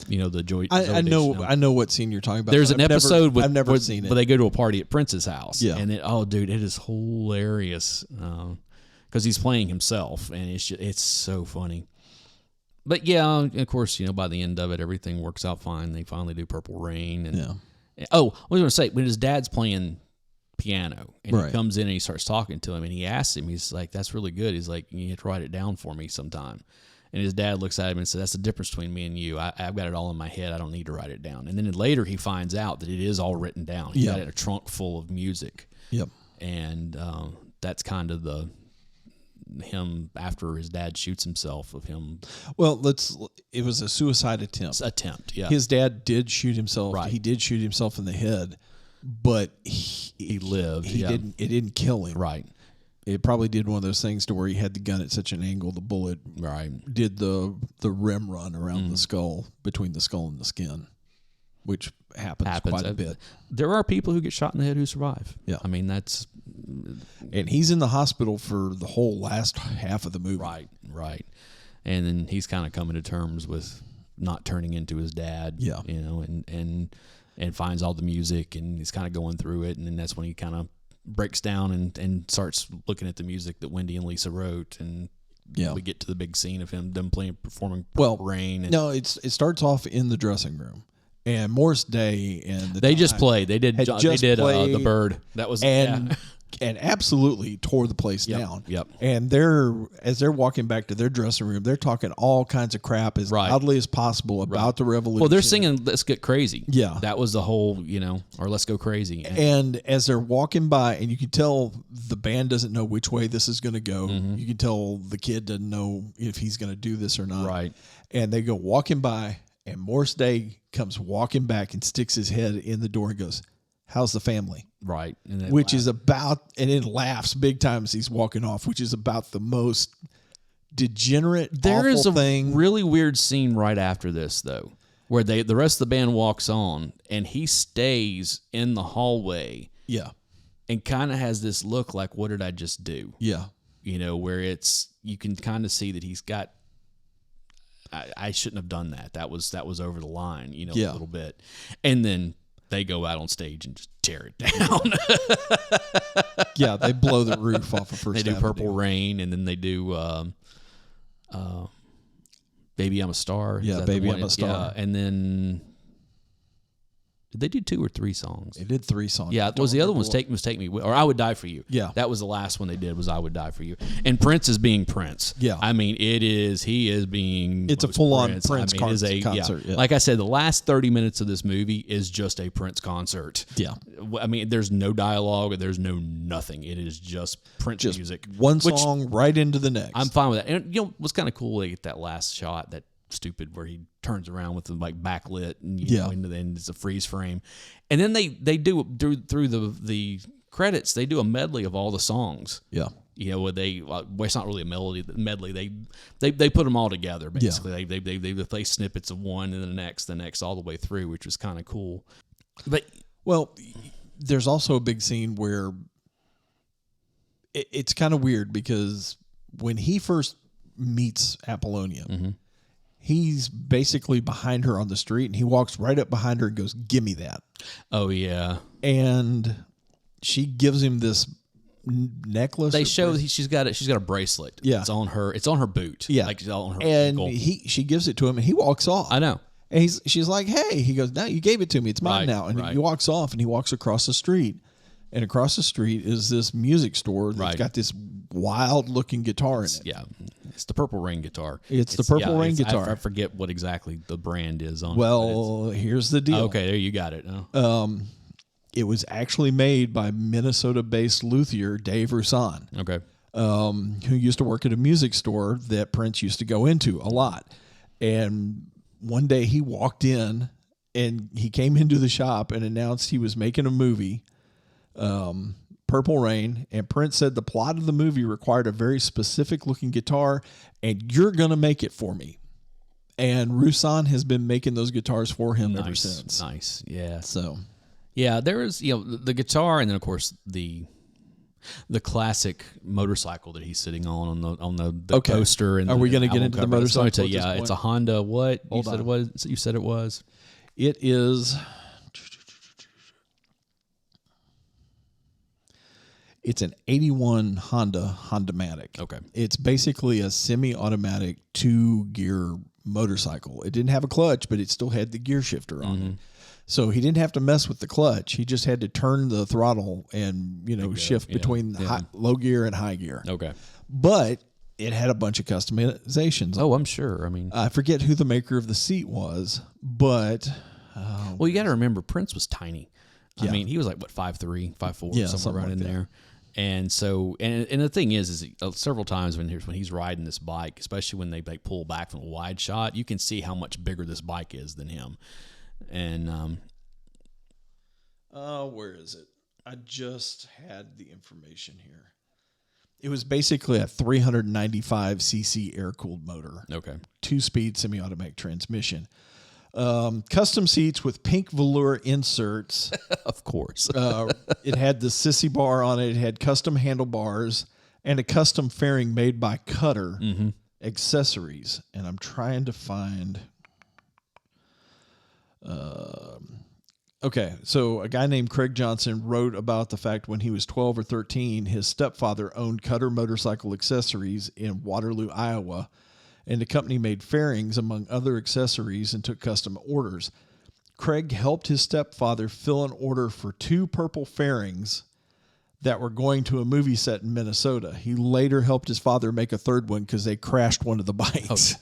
The Joy. I know what scene you're talking about. There's an episode I've never seen it. Where they go to a party at Prince's house. Yeah. And it is hilarious because he's playing himself, and it's so funny. But yeah, of course, by the end of it, everything works out fine. They finally do Purple Rain. And, I was going to say, when his dad's playing piano and he comes in and he starts talking to him and he asks him, he's like, that's really good. He's like, you have to write it down for me sometime. And his dad looks at him and says, that's the difference between me and you. I've got it all in my head. I don't need to write it down. And then later he finds out that it is all written down. He got it in a trunk full of music. Yep. And that's kind of him after his dad shoots himself of him. Well, it was a suicide attempt. Yeah. His dad did shoot himself. Right. He did shoot himself in the head, but he lived. It didn't kill him. Right. It probably did one of those things to where he had the gun at such an angle the bullet did the rim run around the skull, between the skull and the skin, which happens quite a bit. There are people who get shot in the head who survive. Yeah. I mean, that's... And he's in the hospital for the whole last half of the movie. Right. And then he's kind of coming to terms with not turning into his dad. Yeah. And finds all the music, and he's kind of going through it, and then that's when he kind of breaks down and starts looking at the music that Wendy and Lisa wrote, and we get to the big scene of them performing Purple Rain. No, it starts off in the dressing room, and Morris Day and they just played. They did The Bird. That was and absolutely tore the place down. Yep. And as they're walking back to their dressing room, they're talking all kinds of crap as loudly as possible about the revolution. Well, they're singing "Let's Get Crazy." Yeah, that was the whole, or "Let's Go Crazy." And as they're walking by, and you can tell the band doesn't know which way this is going to go. Mm-hmm. You can tell the kid doesn't know if he's going to do this or not. Right. And they go walking by, and Morris Day comes walking back and sticks his head in the door and goes, "How's the family?" Right. And then laughs big time as he's walking off, which is about the most degenerate, There is a thing. really weird scene right after this, though, where the rest of the band walks on, and he stays in the hallway. Yeah. And kind of has this look like, what did I just do? Yeah. Where you can kind of see that he's got, I shouldn't have done that. That was over the line, a little bit. And then they go out on stage and just tear it down. Yeah, they blow the roof off of First Avenue. They do Purple Rain, and then they do Baby I'm a Star. Yeah, Baby I'm a Star. Yeah, and then did they do 2 or 3 songs? They did 3 songs. Yeah, was the other one's Take Me, or I Would Die for You. Yeah. That was the last one they did, was I Would Die for You. And Prince is being Prince. Yeah. I mean, he is being It's a full-on Prince concert. Yeah. Like I said, the last 30 minutes of this movie is just a Prince concert. Yeah. I mean, there's no dialogue, there's no nothing. It is just Prince music. One song right into the next. I'm fine with that. And what's kind of cool, they get that last shot, that stupid where he turns around with the backlit and and then it's a freeze frame, and then they do through the credits, they do a medley of all the songs. Yeah. Where it's not really a medley. They put them all together basically. They play snippets of one and then the next all the way through, which was kind of cool. But Well, there's also a big scene where it's kind of weird because when he first meets Apollonia, he's basically behind her on the street, and he walks right up behind her and goes, "Give me that." oh yeah, And she gives him this necklace. they show she's got a bracelet. Yeah. it's on her boot. Yeah. like it's on her And ankle. she gives it to him, and he walks off. I know. And she's like, "Hey," he goes, "No, you gave it to me. It's mine Right, now." And right. he walks off, and he walks across the street. And across the street is this music store that's Right. got this wild looking guitar in it. Yeah, it's the Purple Rain guitar. It's the Purple Rain guitar. I forget what exactly the brand is on. Well, here's the deal. okay, there you got it. Oh. It was actually made by Minnesota-based luthier Dave Roussan, Okay. who used to work at a music store that Prince used to go into a lot. And one day he walked in, and he came into the shop and announced he was making a movie, Purple Rain, and Prince said the plot of the movie required a very specific looking guitar, and you're going to make it for me. And Roussan has been making those guitars for him ever since. Nice. Yeah. So, Yeah, there is, the guitar, and then of course the classic motorcycle that he's sitting on the Okay. coaster. And are we going to get album into the cover. motorcycle? Sorry, at this yeah, point? it's a Honda. What Hold on. You said it was. It is. It's an 81 Honda-Matic. Okay. It's basically a semi-automatic 2-gear motorcycle. It didn't have a clutch, but it still had the gear shifter on it. So he didn't have to mess with the clutch. He just had to turn the throttle and, shift between low gear and high gear. Okay. But it had a bunch of customizations. Oh, I'm sure. I mean, I forget who the maker of the seat was, but well, you got to remember Prince was tiny. I Yeah. mean, he was like 5'3", 5'4", Yeah, somewhere something right like in that. there. And so, and the thing is several times when he's riding this bike, especially when they pull back from a wide shot, you can see how much bigger this bike is than him. And where is it? I just had the information here. It was basically a 395cc air-cooled motor, okay, 2-speed semi-automatic transmission. Custom seats with pink velour inserts. of course. It had the sissy bar on it. It had custom handlebars and a custom fairing made by Cutter accessories. And I'm trying to find. Okay, so a guy named Craig Johnson wrote about the fact when he was 12 or 13, his stepfather owned Cutter Motorcycle Accessories in Waterloo, Iowa, and the company made fairings among other accessories and took custom orders. Craig helped his stepfather fill an order for 2 purple fairings that were going to a movie set in Minnesota. He later helped his father make a third one because they crashed one of the bikes.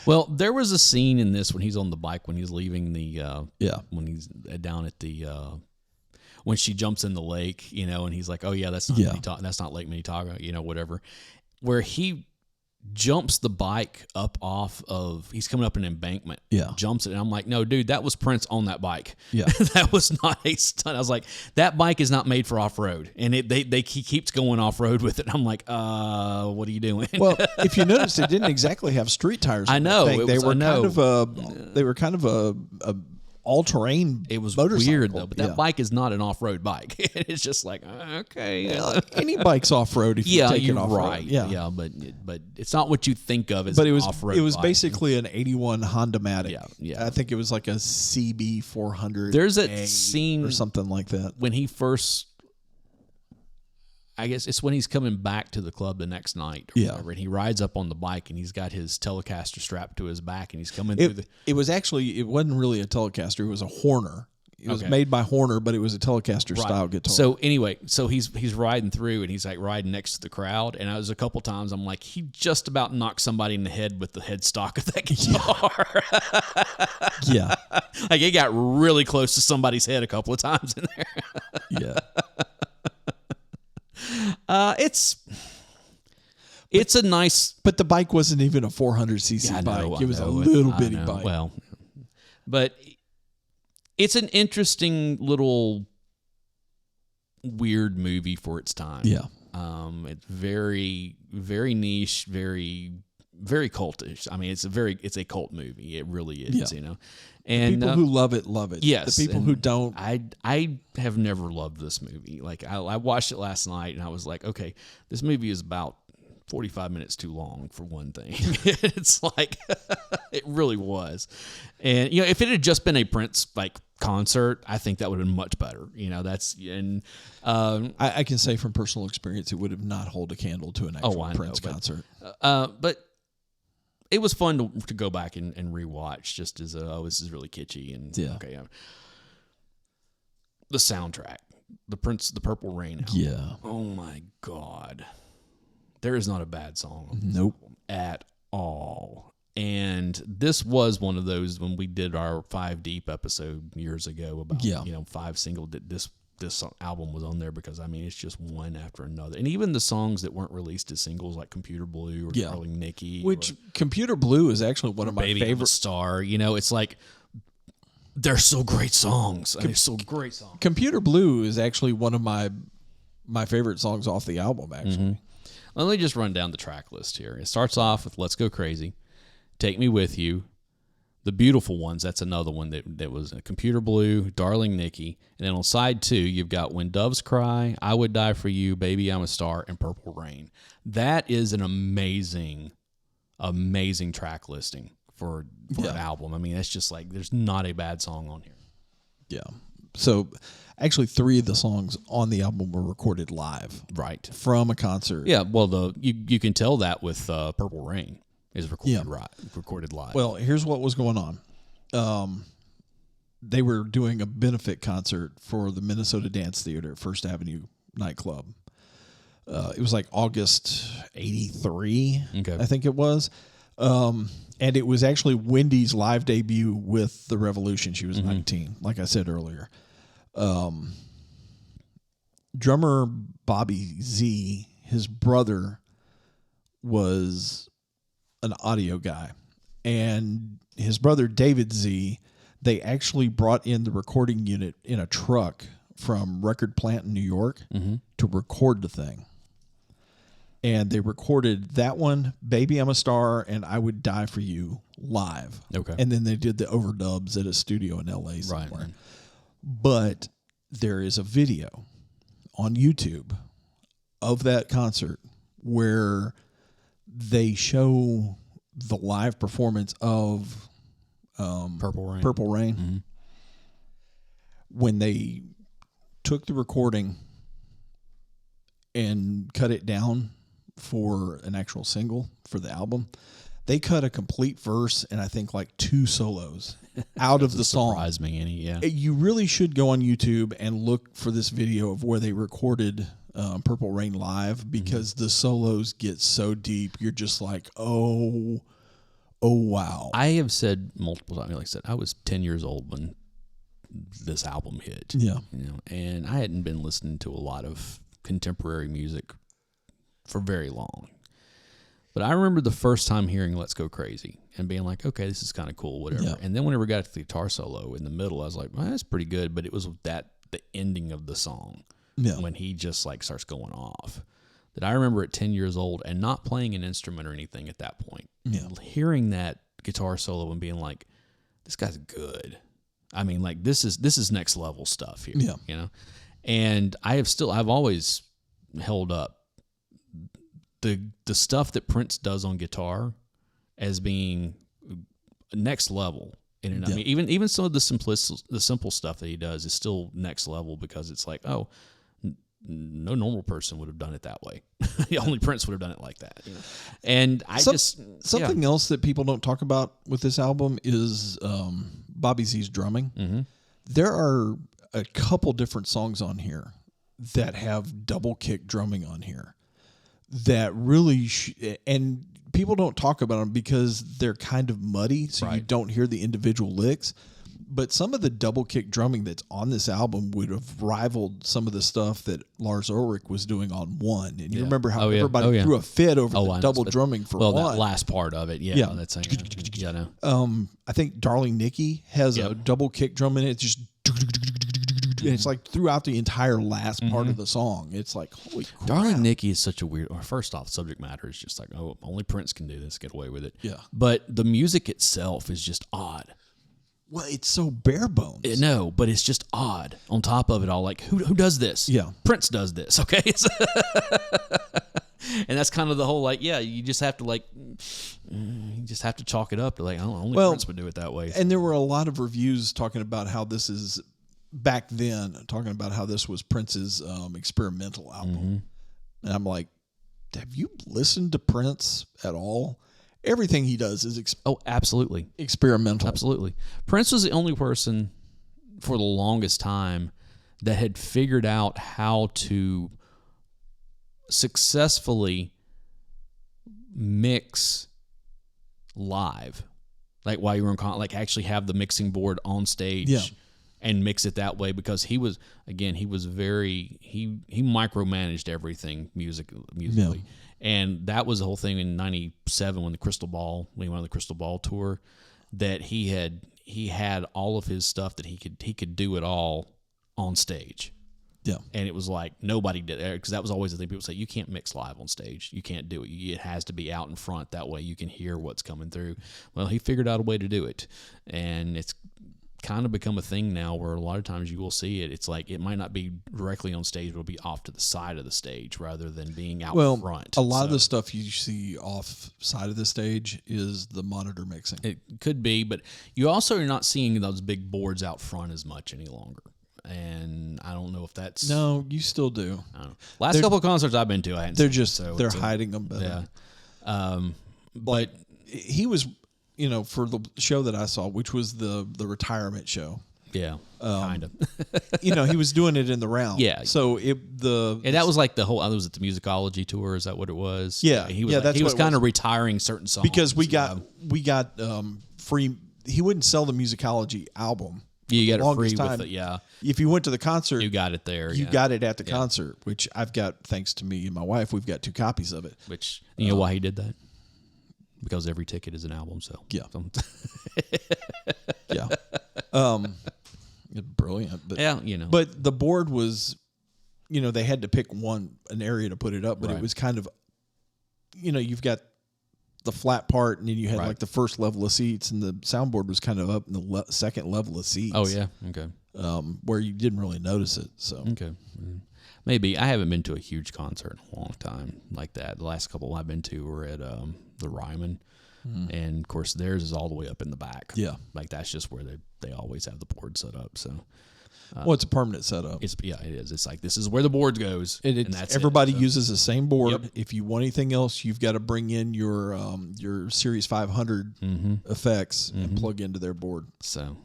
Well, there was a scene in this when he's on the bike when he's leaving the when he's down at the when she jumps in the lake, and he's like, "Oh yeah, that's not that's not Lake Minnetonka, whatever," where he jumps the bike up off of, he's coming up an embankment, jumps it, and I'm like, no, dude, that was Prince on that bike. Yeah. That was not a stunt. I was like, that bike is not made for off-road, and he keeps going off-road with it. I'm like, what are you doing? Well, if you notice, it didn't exactly have street tires. I know. They were kind of a all-terrain. It was motorcycle. weird though, but that bike is not an off-road bike. It's just like, okay, any bike's off-road if you take it off-road. Right. Yeah, but it's not what you think of as But an off-road. it was bike. basically an 81 Honda Matic. Yeah. I think it was like a CB 400. There's a scene or something like that. when he first, I guess it's when he's coming back to the club the next night or whatever, and he rides up on the bike and he's got his Telecaster strapped to his back and he's coming through the... It wasn't really a Telecaster. It was a Horner. It was made by Horner, but it was a Telecaster style guitar. So anyway, he's riding through and he's like riding next to the crowd, and I was a couple times I'm like, he just about knocked somebody in the head with the headstock of that guitar. Yeah. Like it got really close to somebody's head a couple of times in there. Yeah. It's a nice, but the bike wasn't even a 400cc bike. It was a little bitty bike. Well, but it's an interesting little weird movie for its time. Yeah. It's very, very niche, very, very cultish. I mean, it's a cult movie. It really is, And people who love it, love it. Yes. The people who don't. I have never loved this movie. Like, I watched it last night, and I was like, okay, this movie is about 45 minutes too long for one thing. It's like, it really was. And, if it had just been a Prince, like, concert, I think that would have been much better. I can say from personal experience, it would have not hold a candle to an actual Prince concert. But it was fun to go back and rewatch, just as this is really kitschy and the soundtrack, the Purple Rain album. Yeah. Oh my God, there is not a bad song on this Nope. album at all. And this was one of those when we did our 5 Deep episode years ago about 5 single. This album was on there because it's just one after another, and even the songs that weren't released as singles, like Computer Blue or Darling Nikki, which Computer Blue is actually one of my Baby favorite. I'm a Star. It's like they're so great songs. They're so great songs. Computer Blue is actually one of my favorite songs off the album. Actually, Let me just run down the track list here. It starts off with "Let's Go Crazy," "Take Me With You," The Beautiful Ones, that's another one that was Computer Blue, Darling Nikki. And then on side 2, you've got When Doves Cry, I Would Die For You, Baby I'm a Star, and Purple Rain. That is an amazing, amazing track listing for an album. It's just like, there's not a bad song on here. Yeah. So actually 3 of the songs on the album were recorded live. Right. From a concert. Yeah, well, you can tell that with Purple Rain. Is recorded live. Well, here's what was going on. They were doing a benefit concert for the Minnesota Dance Theater at First Avenue nightclub. It was like August '83, I think it was. And it was actually Wendy's live debut with The Revolution. She was 19, like I said earlier. Drummer Bobby Z, his brother, was an audio guy, and his brother David Z, they actually brought in the recording unit in a truck from Record Plant in New York to record the thing. And they recorded that one, Baby I'm a Star, and I Would Die For You live. Okay. And then they did the overdubs at a studio in LA somewhere. Right. But there is a video on YouTube of that concert where they show the live performance of Purple Rain. Mm-hmm. When they took the recording and cut it down for an actual single for the album, they cut a complete verse and I think like 2 solos out of the song. Surprised me any, yeah. You really should go on YouTube and look for this video of where they recorded Purple Rain live, because the solos get so deep. You're just like, oh wow. I have said multiple times, like I said, I was 10 years old when this album hit. Yeah. And I hadn't been listening to a lot of contemporary music for very long. But I remember the first time hearing Let's Go Crazy and being like, okay, this is kind of cool, whatever. Yeah. And then whenever we got to the guitar solo in the middle, I was like, well, that's pretty good. But it was the ending of the song. Yeah. When he just like starts going off, that I remember at 10 years old and not playing an instrument or anything at that point. Yeah. Hearing that guitar solo and being like, this guy's good. Like this is next level stuff here. Yeah. And I've always held up the stuff that Prince does on guitar as being next level. And I mean, even some of the simple stuff that he does is still next level, because it's like, oh, no normal person would have done it that way. Only Prince would have done it like that. And something else that people don't talk about with this album is Bobby Z's drumming. Mm-hmm. There are a couple different songs on here that have double kick drumming on here that really and people don't talk about them because they're kind of muddy, so you don't hear the individual licks. But some of the double kick drumming that's on this album would have rivaled some of the stuff that Lars Ulrich was doing on One. And you remember how everybody threw a fit over the double drumming for One. Well, that last part of it, that's I think Darling Nikki has a double kick drum in it. It's just it's like throughout the entire last part of the song. It's like, holy crap. Darling Nikki is such a weird. Or first off, subject matter is just like, oh, only Prince can do this, get away with it. Yeah. But the music itself is just odd. Well, it's so bare bones. No, but it's just odd. On top of it all, like who does this? Yeah. Prince does this. Okay. And that's kind of the whole, like, yeah, you just have to chalk it up to like, oh, only Prince would do it that way. And there were a lot of reviews talking about how this is back then, talking about how this was Prince's experimental album. And I'm like, have you listened to Prince at all? Everything he does is absolutely experimental. Absolutely. Prince was the only person for the longest time that had figured out how to successfully mix live, like while you were like actually have the mixing board on stage and mix it that way, because he was very he micromanaged everything musically. And that was the whole thing in '97 when he went on the Crystal Ball tour, that he had all of his stuff that he could do it all on stage. Yeah. And it was like nobody did it, because that was always the thing. People say, you can't mix live on stage. You can't do it. It has to be out in front. That way you can hear what's coming through. Well, he figured out a way to do it. And it's kind of become a thing now where a lot of times you will see it. It's like it might not be directly on stage, but it'll be off to the side of the stage rather than being out front. A lot of the stuff you see off side of the stage is the monitor mixing. It could be, but you also are not seeing those big boards out front as much any longer. And I don't know if that's... No, you still do. I don't know. Last couple of concerts I've been to, I hadn't they're seen just it, so they're hiding them better. Yeah. But he was, for the show that I saw, which was the retirement show. Yeah, kind of. He was doing it in the round. Yeah. So and that was like the whole. Was it the musicology tour? Is that what it was? Yeah. He was kind of retiring certain songs because we got free. He wouldn't sell the musicology album. You got it free with it, yeah. If you went to the concert, you got it there. You got it at the concert, which I've got, thanks to me and my wife, we've got 2 copies of it. Which, you know why he did that? Because every ticket is an album, so. Yeah. Yeah. Brilliant. But, yeah, But the board was, they had to pick an area to put it up, but it was kind of, you've got the flat part, and then you had like the first level of seats, and the soundboard was kind of up in the second level of seats. Oh yeah, okay. Where you didn't really notice it. So okay, maybe I haven't been to a huge concert in a long time like that. The last couple I've been to were at the Ryman, and of course theirs is all the way up in the back. Yeah, like that's just where they always have the board set up. So. It's a permanent setup. It is. It's like this is where the board goes, and that's everybody uses the same board. Yep. If you want anything else, you've got to bring in your Series 500 effects and plug into their board. So,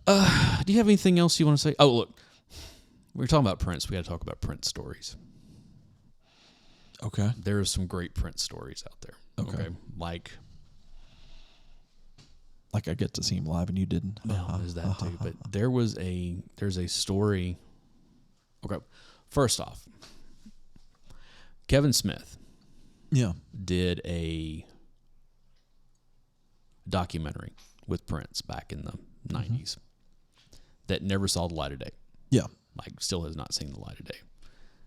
do you have anything else you want to say? Oh, look, we were talking about Prince. We got to talk about Prince stories. Okay, there are some great Prince stories out there. Okay. Like I get to see him live and you didn't. Well, there's that too. But there's a story. Okay, first off, Kevin Smith, did a documentary with Prince back in the '90s that never saw the light of day. Yeah, like still has not seen the light of day.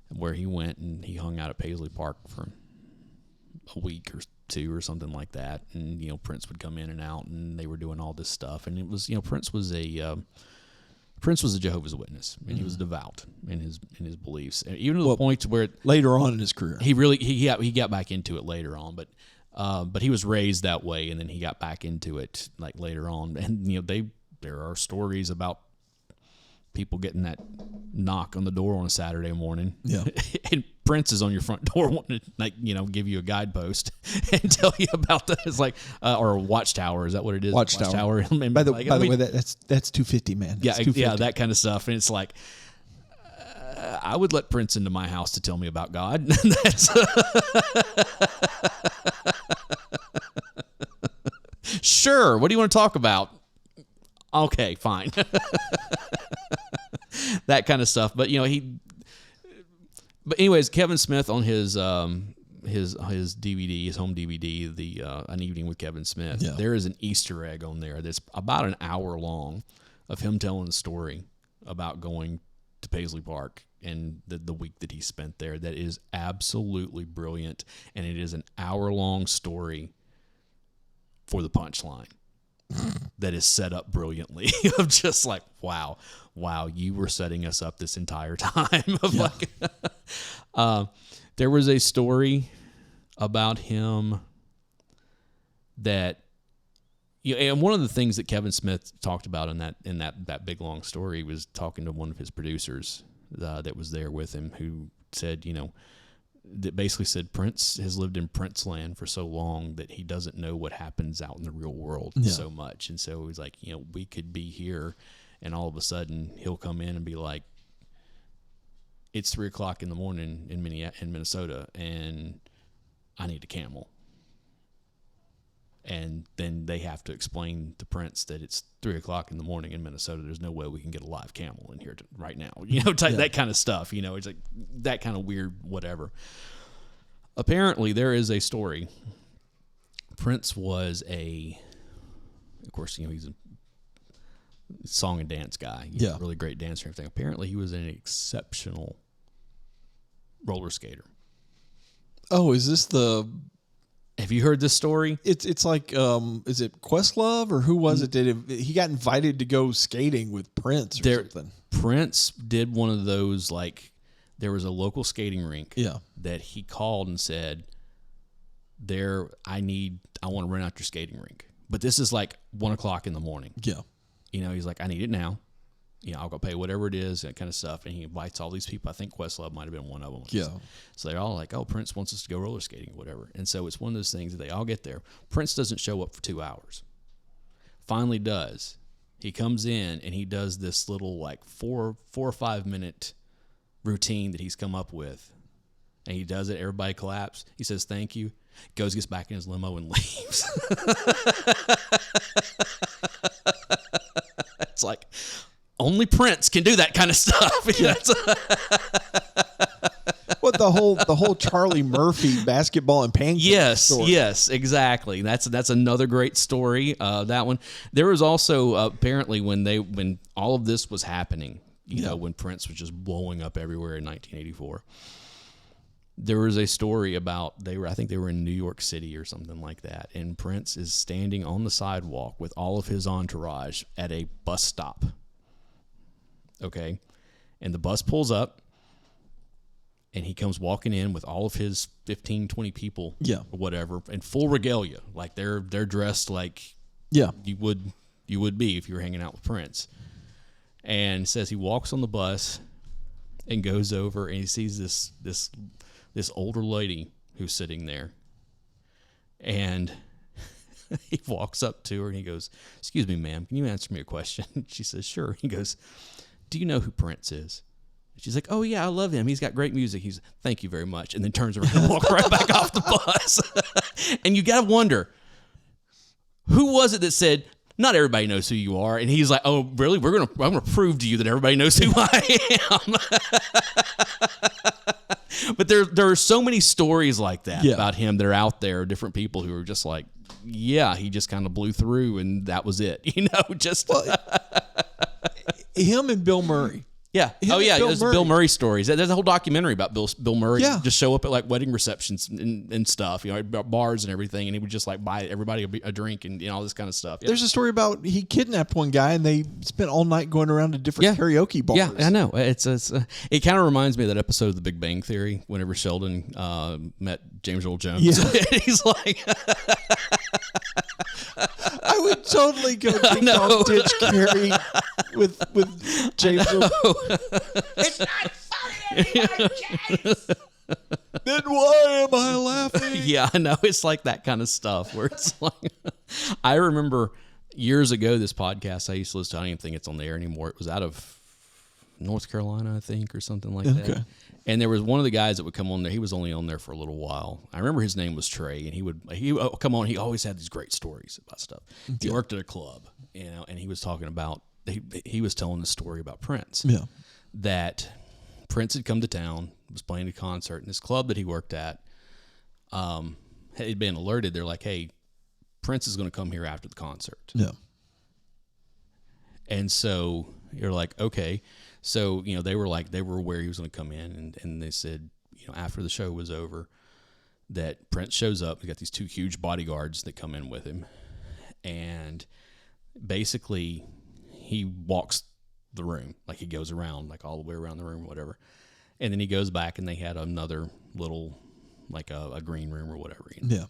Where he went and he hung out at Paisley Park for a week or 2 or something like that, and Prince would come in and out, and they were doing all this stuff, and it was Prince was a Jehovah's Witness, and he was devout in his beliefs, even to the point where later on in his career he got back into it later on, but he was raised that way, and then he got back into it like later on, and there are stories about people getting that knock on the door on a Saturday morning. Yeah. And Prince is on your front door wanting to, give you a guidepost and tell you about that. It's like, or a watchtower. Is that what it is? Watchtower. And by the way, that's $250, man. That's $250. That kind of stuff. And it's like, I would let Prince into my house to tell me about God. Sure. What do you want to talk about? Okay, fine. That kind of stuff. But but anyways, Kevin Smith on his DVD, his home DVD, the An Evening with Kevin Smith, there is an Easter egg on there that's about an hour long of him telling the story about going to Paisley Park and the week that he spent there that is absolutely brilliant, and it is an hour-long story for the punchline that is set up brilliantly of just like, wow, you were setting us up this entire time. There was a story about him that, and one of the things that Kevin Smith talked about in that big long story was talking to one of his producers that was there with him, who said, that basically said Prince has lived in Prince land for so long that he doesn't know what happens out in the real world so much. And so he's like, we could be here and all of a sudden he'll come in and be like, it's 3:00 in the morning in Minnesota and I need a camel. And then they have to explain to Prince that it's 3:00 in the morning in Minnesota. There's no way we can get a live camel in here right now. That kind of stuff. It's like that kind of weird whatever. Apparently, there is a story. Prince was of course, he's a song and dance guy. He's a really great dancer and everything. Apparently, he was an exceptional roller skater. Oh, is this the... Have you heard this story? It's like, is it Questlove or who was it? He got invited to go skating with Prince or something? Prince did one of those, like, there was a local skating rink that he called and said, I want to rent out your skating rink. But this is like 1:00 in the morning. Yeah. He's like, I need it now. I'll go pay whatever it is, that kind of stuff. And he invites all these people. I think Questlove might have been one of them. Yeah. So they're all like, oh, Prince wants us to go roller skating or whatever. And so it's one of those things that they all get there. Prince doesn't show up for 2 hours. Finally does. He comes in and he does this little like 4 or 5 minute routine that he's come up with. And he does it. Everybody claps. He says, thank you. Gets back in his limo and leaves. It's like... Only Prince can do that kind of stuff. Yeah. What the whole Charlie Murphy basketball and pancake story. Yes, exactly. That's another great story. That one. There was also apparently when all of this was happening, when Prince was just blowing up everywhere in 1984. There was a story about I think they were in New York City or something like that, and Prince is standing on the sidewalk with all of his entourage at a bus stop. Okay, and the bus pulls up, and he comes walking in with all of his 15, 20 people, or whatever, in full regalia, like they're dressed like you would be if you were hanging out with Prince. And says he walks on the bus and goes over and he sees this older lady who's sitting there, and he walks up to her and he goes, "Excuse me, ma'am, can you answer me a question?" She says, "Sure." He goes, "Do you know who Prince is?" She's like, "Oh yeah, I love him. He's got great music." He's, "Thank you very much," and then turns around and walks right back off the bus. And you got to wonder, who was it that said, "Not everybody knows who you are"? And he's like, "Oh, really? I'm gonna prove to you that everybody knows who I am." But there are so many stories like that about him that are out there. Different people who are just like, "Yeah, he just kind of blew through, and that was it." Just. Him and Bill Murray. Yeah. There's Bill Murray stories. There's a whole documentary about Bill Murray. Yeah. Just show up at like wedding receptions and stuff, bars and everything, and he would just like buy everybody a drink and all this kind of stuff. Yeah. There's a story about he kidnapped one guy and they spent all night going around to different karaoke bars. Yeah, I know. It kind of reminds me of that episode of The Big Bang Theory whenever Sheldon met James Earl Jones. Yeah. He's like... I would totally go ditch Carrie with James. It's not funny anymore, James. Then why am I laughing? Yeah, I know. It's like that kind of stuff where it's like, I remember years ago, this podcast I used to listen to, I don't even think it's on the air anymore. It was out of North Carolina, I think, or something like that. And there was one of the guys that would come on there. He was only on there for a little while. I remember his name was Trey, and he would come on. He always had these great stories about stuff. He worked at a club, and he was talking about, he was telling the story about Prince. Yeah. That Prince had come to town, was playing a concert, and this club that he worked at had been alerted. They're like, "Hey, Prince is going to come here after the concert." Yeah. And so You're like, okay. So, they were aware he was going to come in, and they said, after the show was over, that Prince shows up. He got these 2 huge bodyguards that come in with him, and basically he walks the room, like he goes around, like all the way around the room or whatever, and then he goes back, and they had another little, like a green room or whatever. Yeah.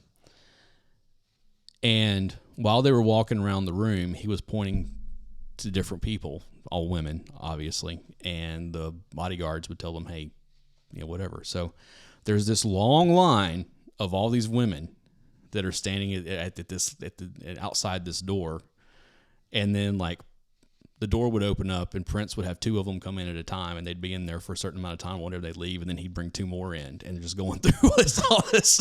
And while they were walking around the room, he was pointing to different people, all women, obviously, and the bodyguards would tell them, hey, whatever. So there's this long line of all these women that are standing outside this door, and then like the door would open up, and Prince would have 2 of them come in at a time, and they'd be in there for a certain amount of time. Whenever they'd leave, and then he'd bring 2 more in, and just going through all this.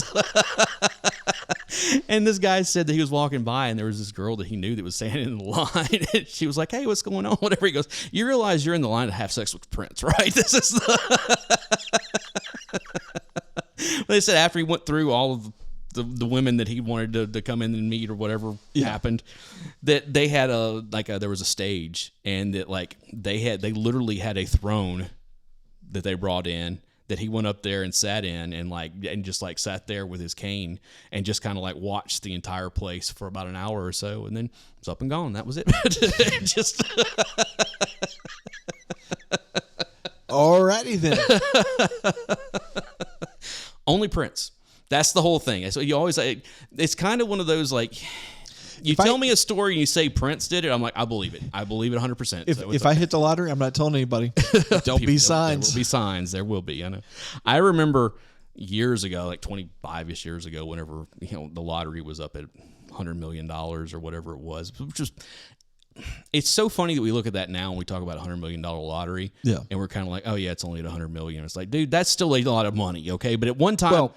And this guy said that he was walking by, and there was this girl that he knew that was standing in the line, and she was like, "Hey, what's going on?" Whatever. He goes, "You realize you're in the line to have sex with Prince, right?" This is They said after he went through all of the women that he wanted to come in and meet or whatever happened, that they had there was a stage, and that like they literally had a throne that they brought in, that he went up there and sat in, and just like sat there with his cane and just kind of like watched the entire place for about an hour or so, and then it's up and gone. That was it. Just alrighty then. Only Prince. That's the whole thing. So you always, it's kind of one of those, like, you tell me a story and you say Prince did it, I'm like, I believe it. I believe it 100%. If I hit the lottery, I'm not telling anybody. Don't be signs. There will be signs. There will be. I know. I remember years ago, like 25-ish years ago, whenever the lottery was up at $100 million or whatever it was, which was, it's so funny that we look at that now and we talk about $100 million lottery, and we're kind of like, oh yeah, it's only at $100 million. It's like, dude, that's still a lot of money, okay? But at one time,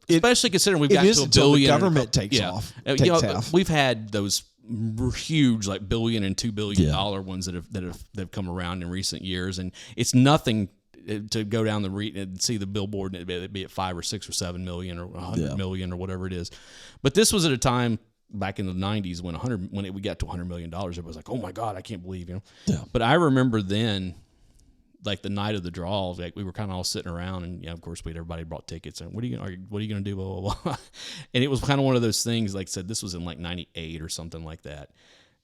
especially considering we've gotten to $1 billion, the government takes off. Half. We've had those huge, like $1 billion and $2 billion ones that have come around in recent years, and it's nothing to go down and see the billboard and it'd be at 5 or 6 or 7 million or 100 million or whatever it is. But this was at a time back in the 90s when we got to $100 million, it was like, oh my God, I can't believe, Yeah. But I remember then, like the night of the draw, like we were kind of all sitting around, and of course everybody brought tickets, and what are you gonna do, blah blah blah. And it was kind of one of those things, like I said, this was in like 98 or something like that.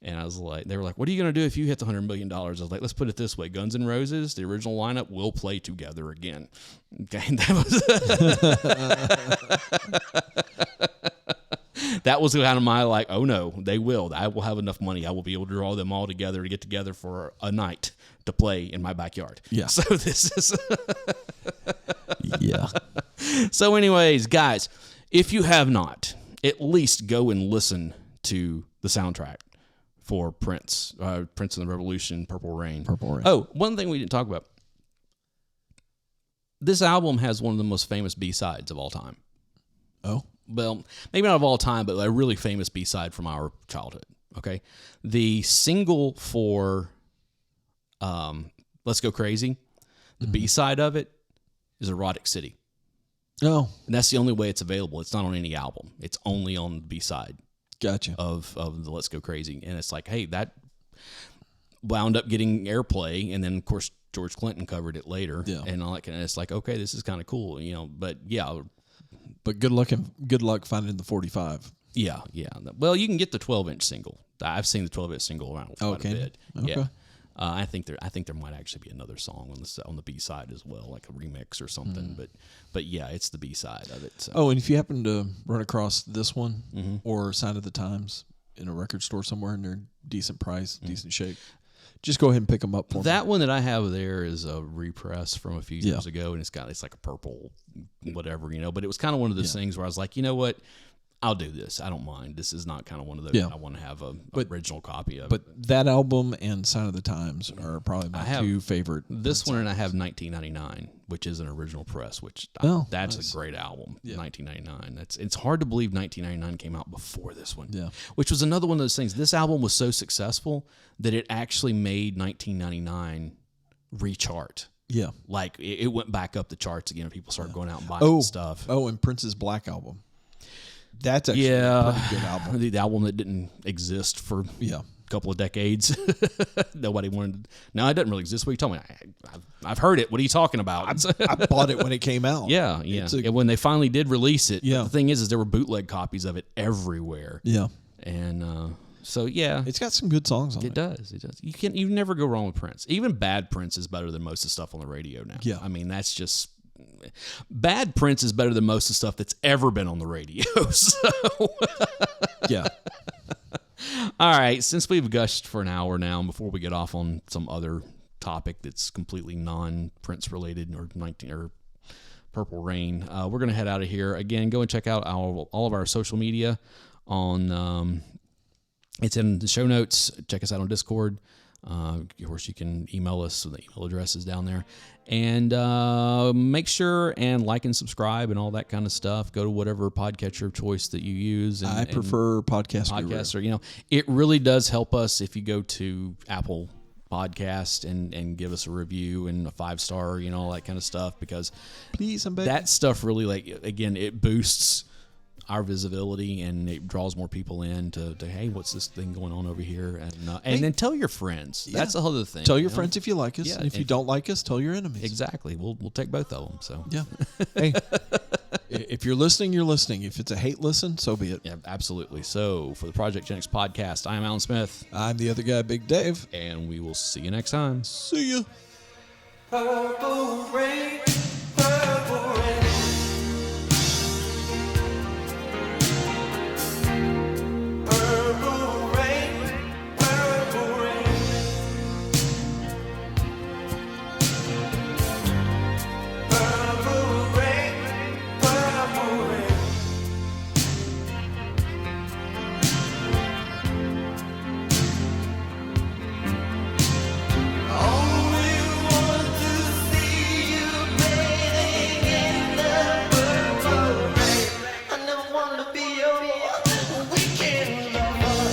And I was like, they were like, what are you going to do if you hit the $100 million? I was like, let's put it this way. Guns N' Roses, the original lineup, will play together again. Okay. That was kind of my like, oh no, they will. I will have enough money. I will be able to draw them all together to get together for a night to play in my backyard. Yeah. So this is. Yeah. So anyways, guys, if you have not, at least go and listen to the soundtrack for Prince, Prince and the Revolution, Purple Rain. Oh, one thing we didn't talk about. This album has one of the most famous B-sides of all time. Oh? Well, maybe not of all time, but a really famous B-side from our childhood, okay? The single for Let's Go Crazy, the B-side of it is Erotic City. Oh. And that's the only way it's available. It's not on any album. It's only on the B-side. Gotcha. Of the Let's Go Crazy. And it's like, hey, that wound up getting airplay, and then of course George Clinton covered it later. Yeah. And all that, and it's like, okay, this is kind of cool, but yeah. But good luck finding the 45. Yeah. Well, you can get the 12-inch single. I've seen the 12-inch single around quite a bit. Okay. Yeah. I think there might actually be another song on the B-side as well, like a remix or something. But yeah, it's the B-side of it. So. Oh, and if you happen to run across this one or Sign of the Times in a record store somewhere and they're decent price, decent shape, just go ahead and pick them up for me. That one that I have there is a repress from a few years ago, and it's like a purple whatever, but it was kind of one of those things where I was like, you know what? I'll do this. I don't mind. This is not kind of one of those. I want to have a original copy of it. But that album and Sign of the Times are probably my two favorite. This one, and I have 1999, which is an original press, which that's nice. A great album. Yeah. 1999. It's hard to believe 1999 came out before this one. Yeah. Which was another one of those things. This album was so successful that it actually made 1999 rechart. Yeah. Like it went back up the charts again, and people started going out and buying stuff. Oh, and Prince's Black Album. That's actually a pretty good album. The album that didn't exist for a couple of decades. Nobody wanted. No, it doesn't really exist. What are you talking about? I've heard it. What are you talking about? I bought it when it came out. Yeah. And when they finally did release it, Yeah. the thing is there were bootleg copies of it everywhere. Yeah. And so yeah, It's got some good songs on it. it does. It does. You never go wrong with Prince. Even bad Prince is better than most of the stuff on the radio now. Yeah. I mean, that's just bad Prince is better than most of the stuff that's ever been on the radio. So Yeah. all right, since we've gushed for an hour now, and before we get off on some other topic that's completely non-Prince related or Purple Rain, we're gonna head out of here. Again, go and check out all of our social media on. It's in the show notes. Check us out on Discord. Of course, you can email us. So the email address is down there. And make sure and like and subscribe and all that kind of stuff. Go to whatever podcatcher of choice that you use. I prefer Podcast Guru. Or it really does help us if you go to Apple Podcast and give us a review and a 5-star, all that kind of stuff, because Please, I'm begging. that stuff really, again, it boosts our visibility and it draws more people in to hey, what's this thing going on over here? And then tell your friends. Yeah. That's the other thing. Tell your friends if you like us. Yeah, and if you don't like us, tell your enemies. Exactly. We'll take both of them. So Yeah. Hey, if you're listening, you're listening. If it's a hate listen, so be it. yeah, absolutely. So for the Project Gen X podcast, I am Alan Smith, I'm the other guy, Big Dave. and we will see you next time. See ya. Purple rain, purple rain. Purple rain, purple rain. Purple rain, purple rain. Only want to see you bathing in the purple rain. I never want to be your weekend lover.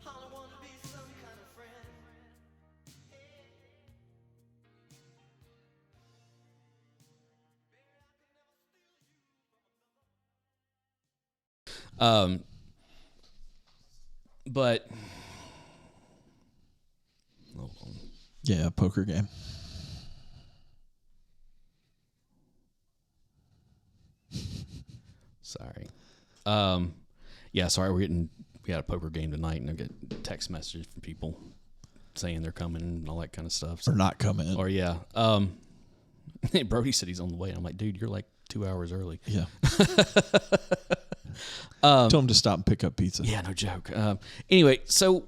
I want to be some kind of friend. But hold on. Yeah, poker game. Sorry. Yeah, sorry. We had a poker game tonight, and I get text messages from people saying they're coming and all that kind of stuff. Or not coming. Or yeah. Brody said he's on the way. I'm like, dude, you're like 2 hours early. Yeah. Tell him to stop and pick up pizza. Yeah, no joke. Anyway, so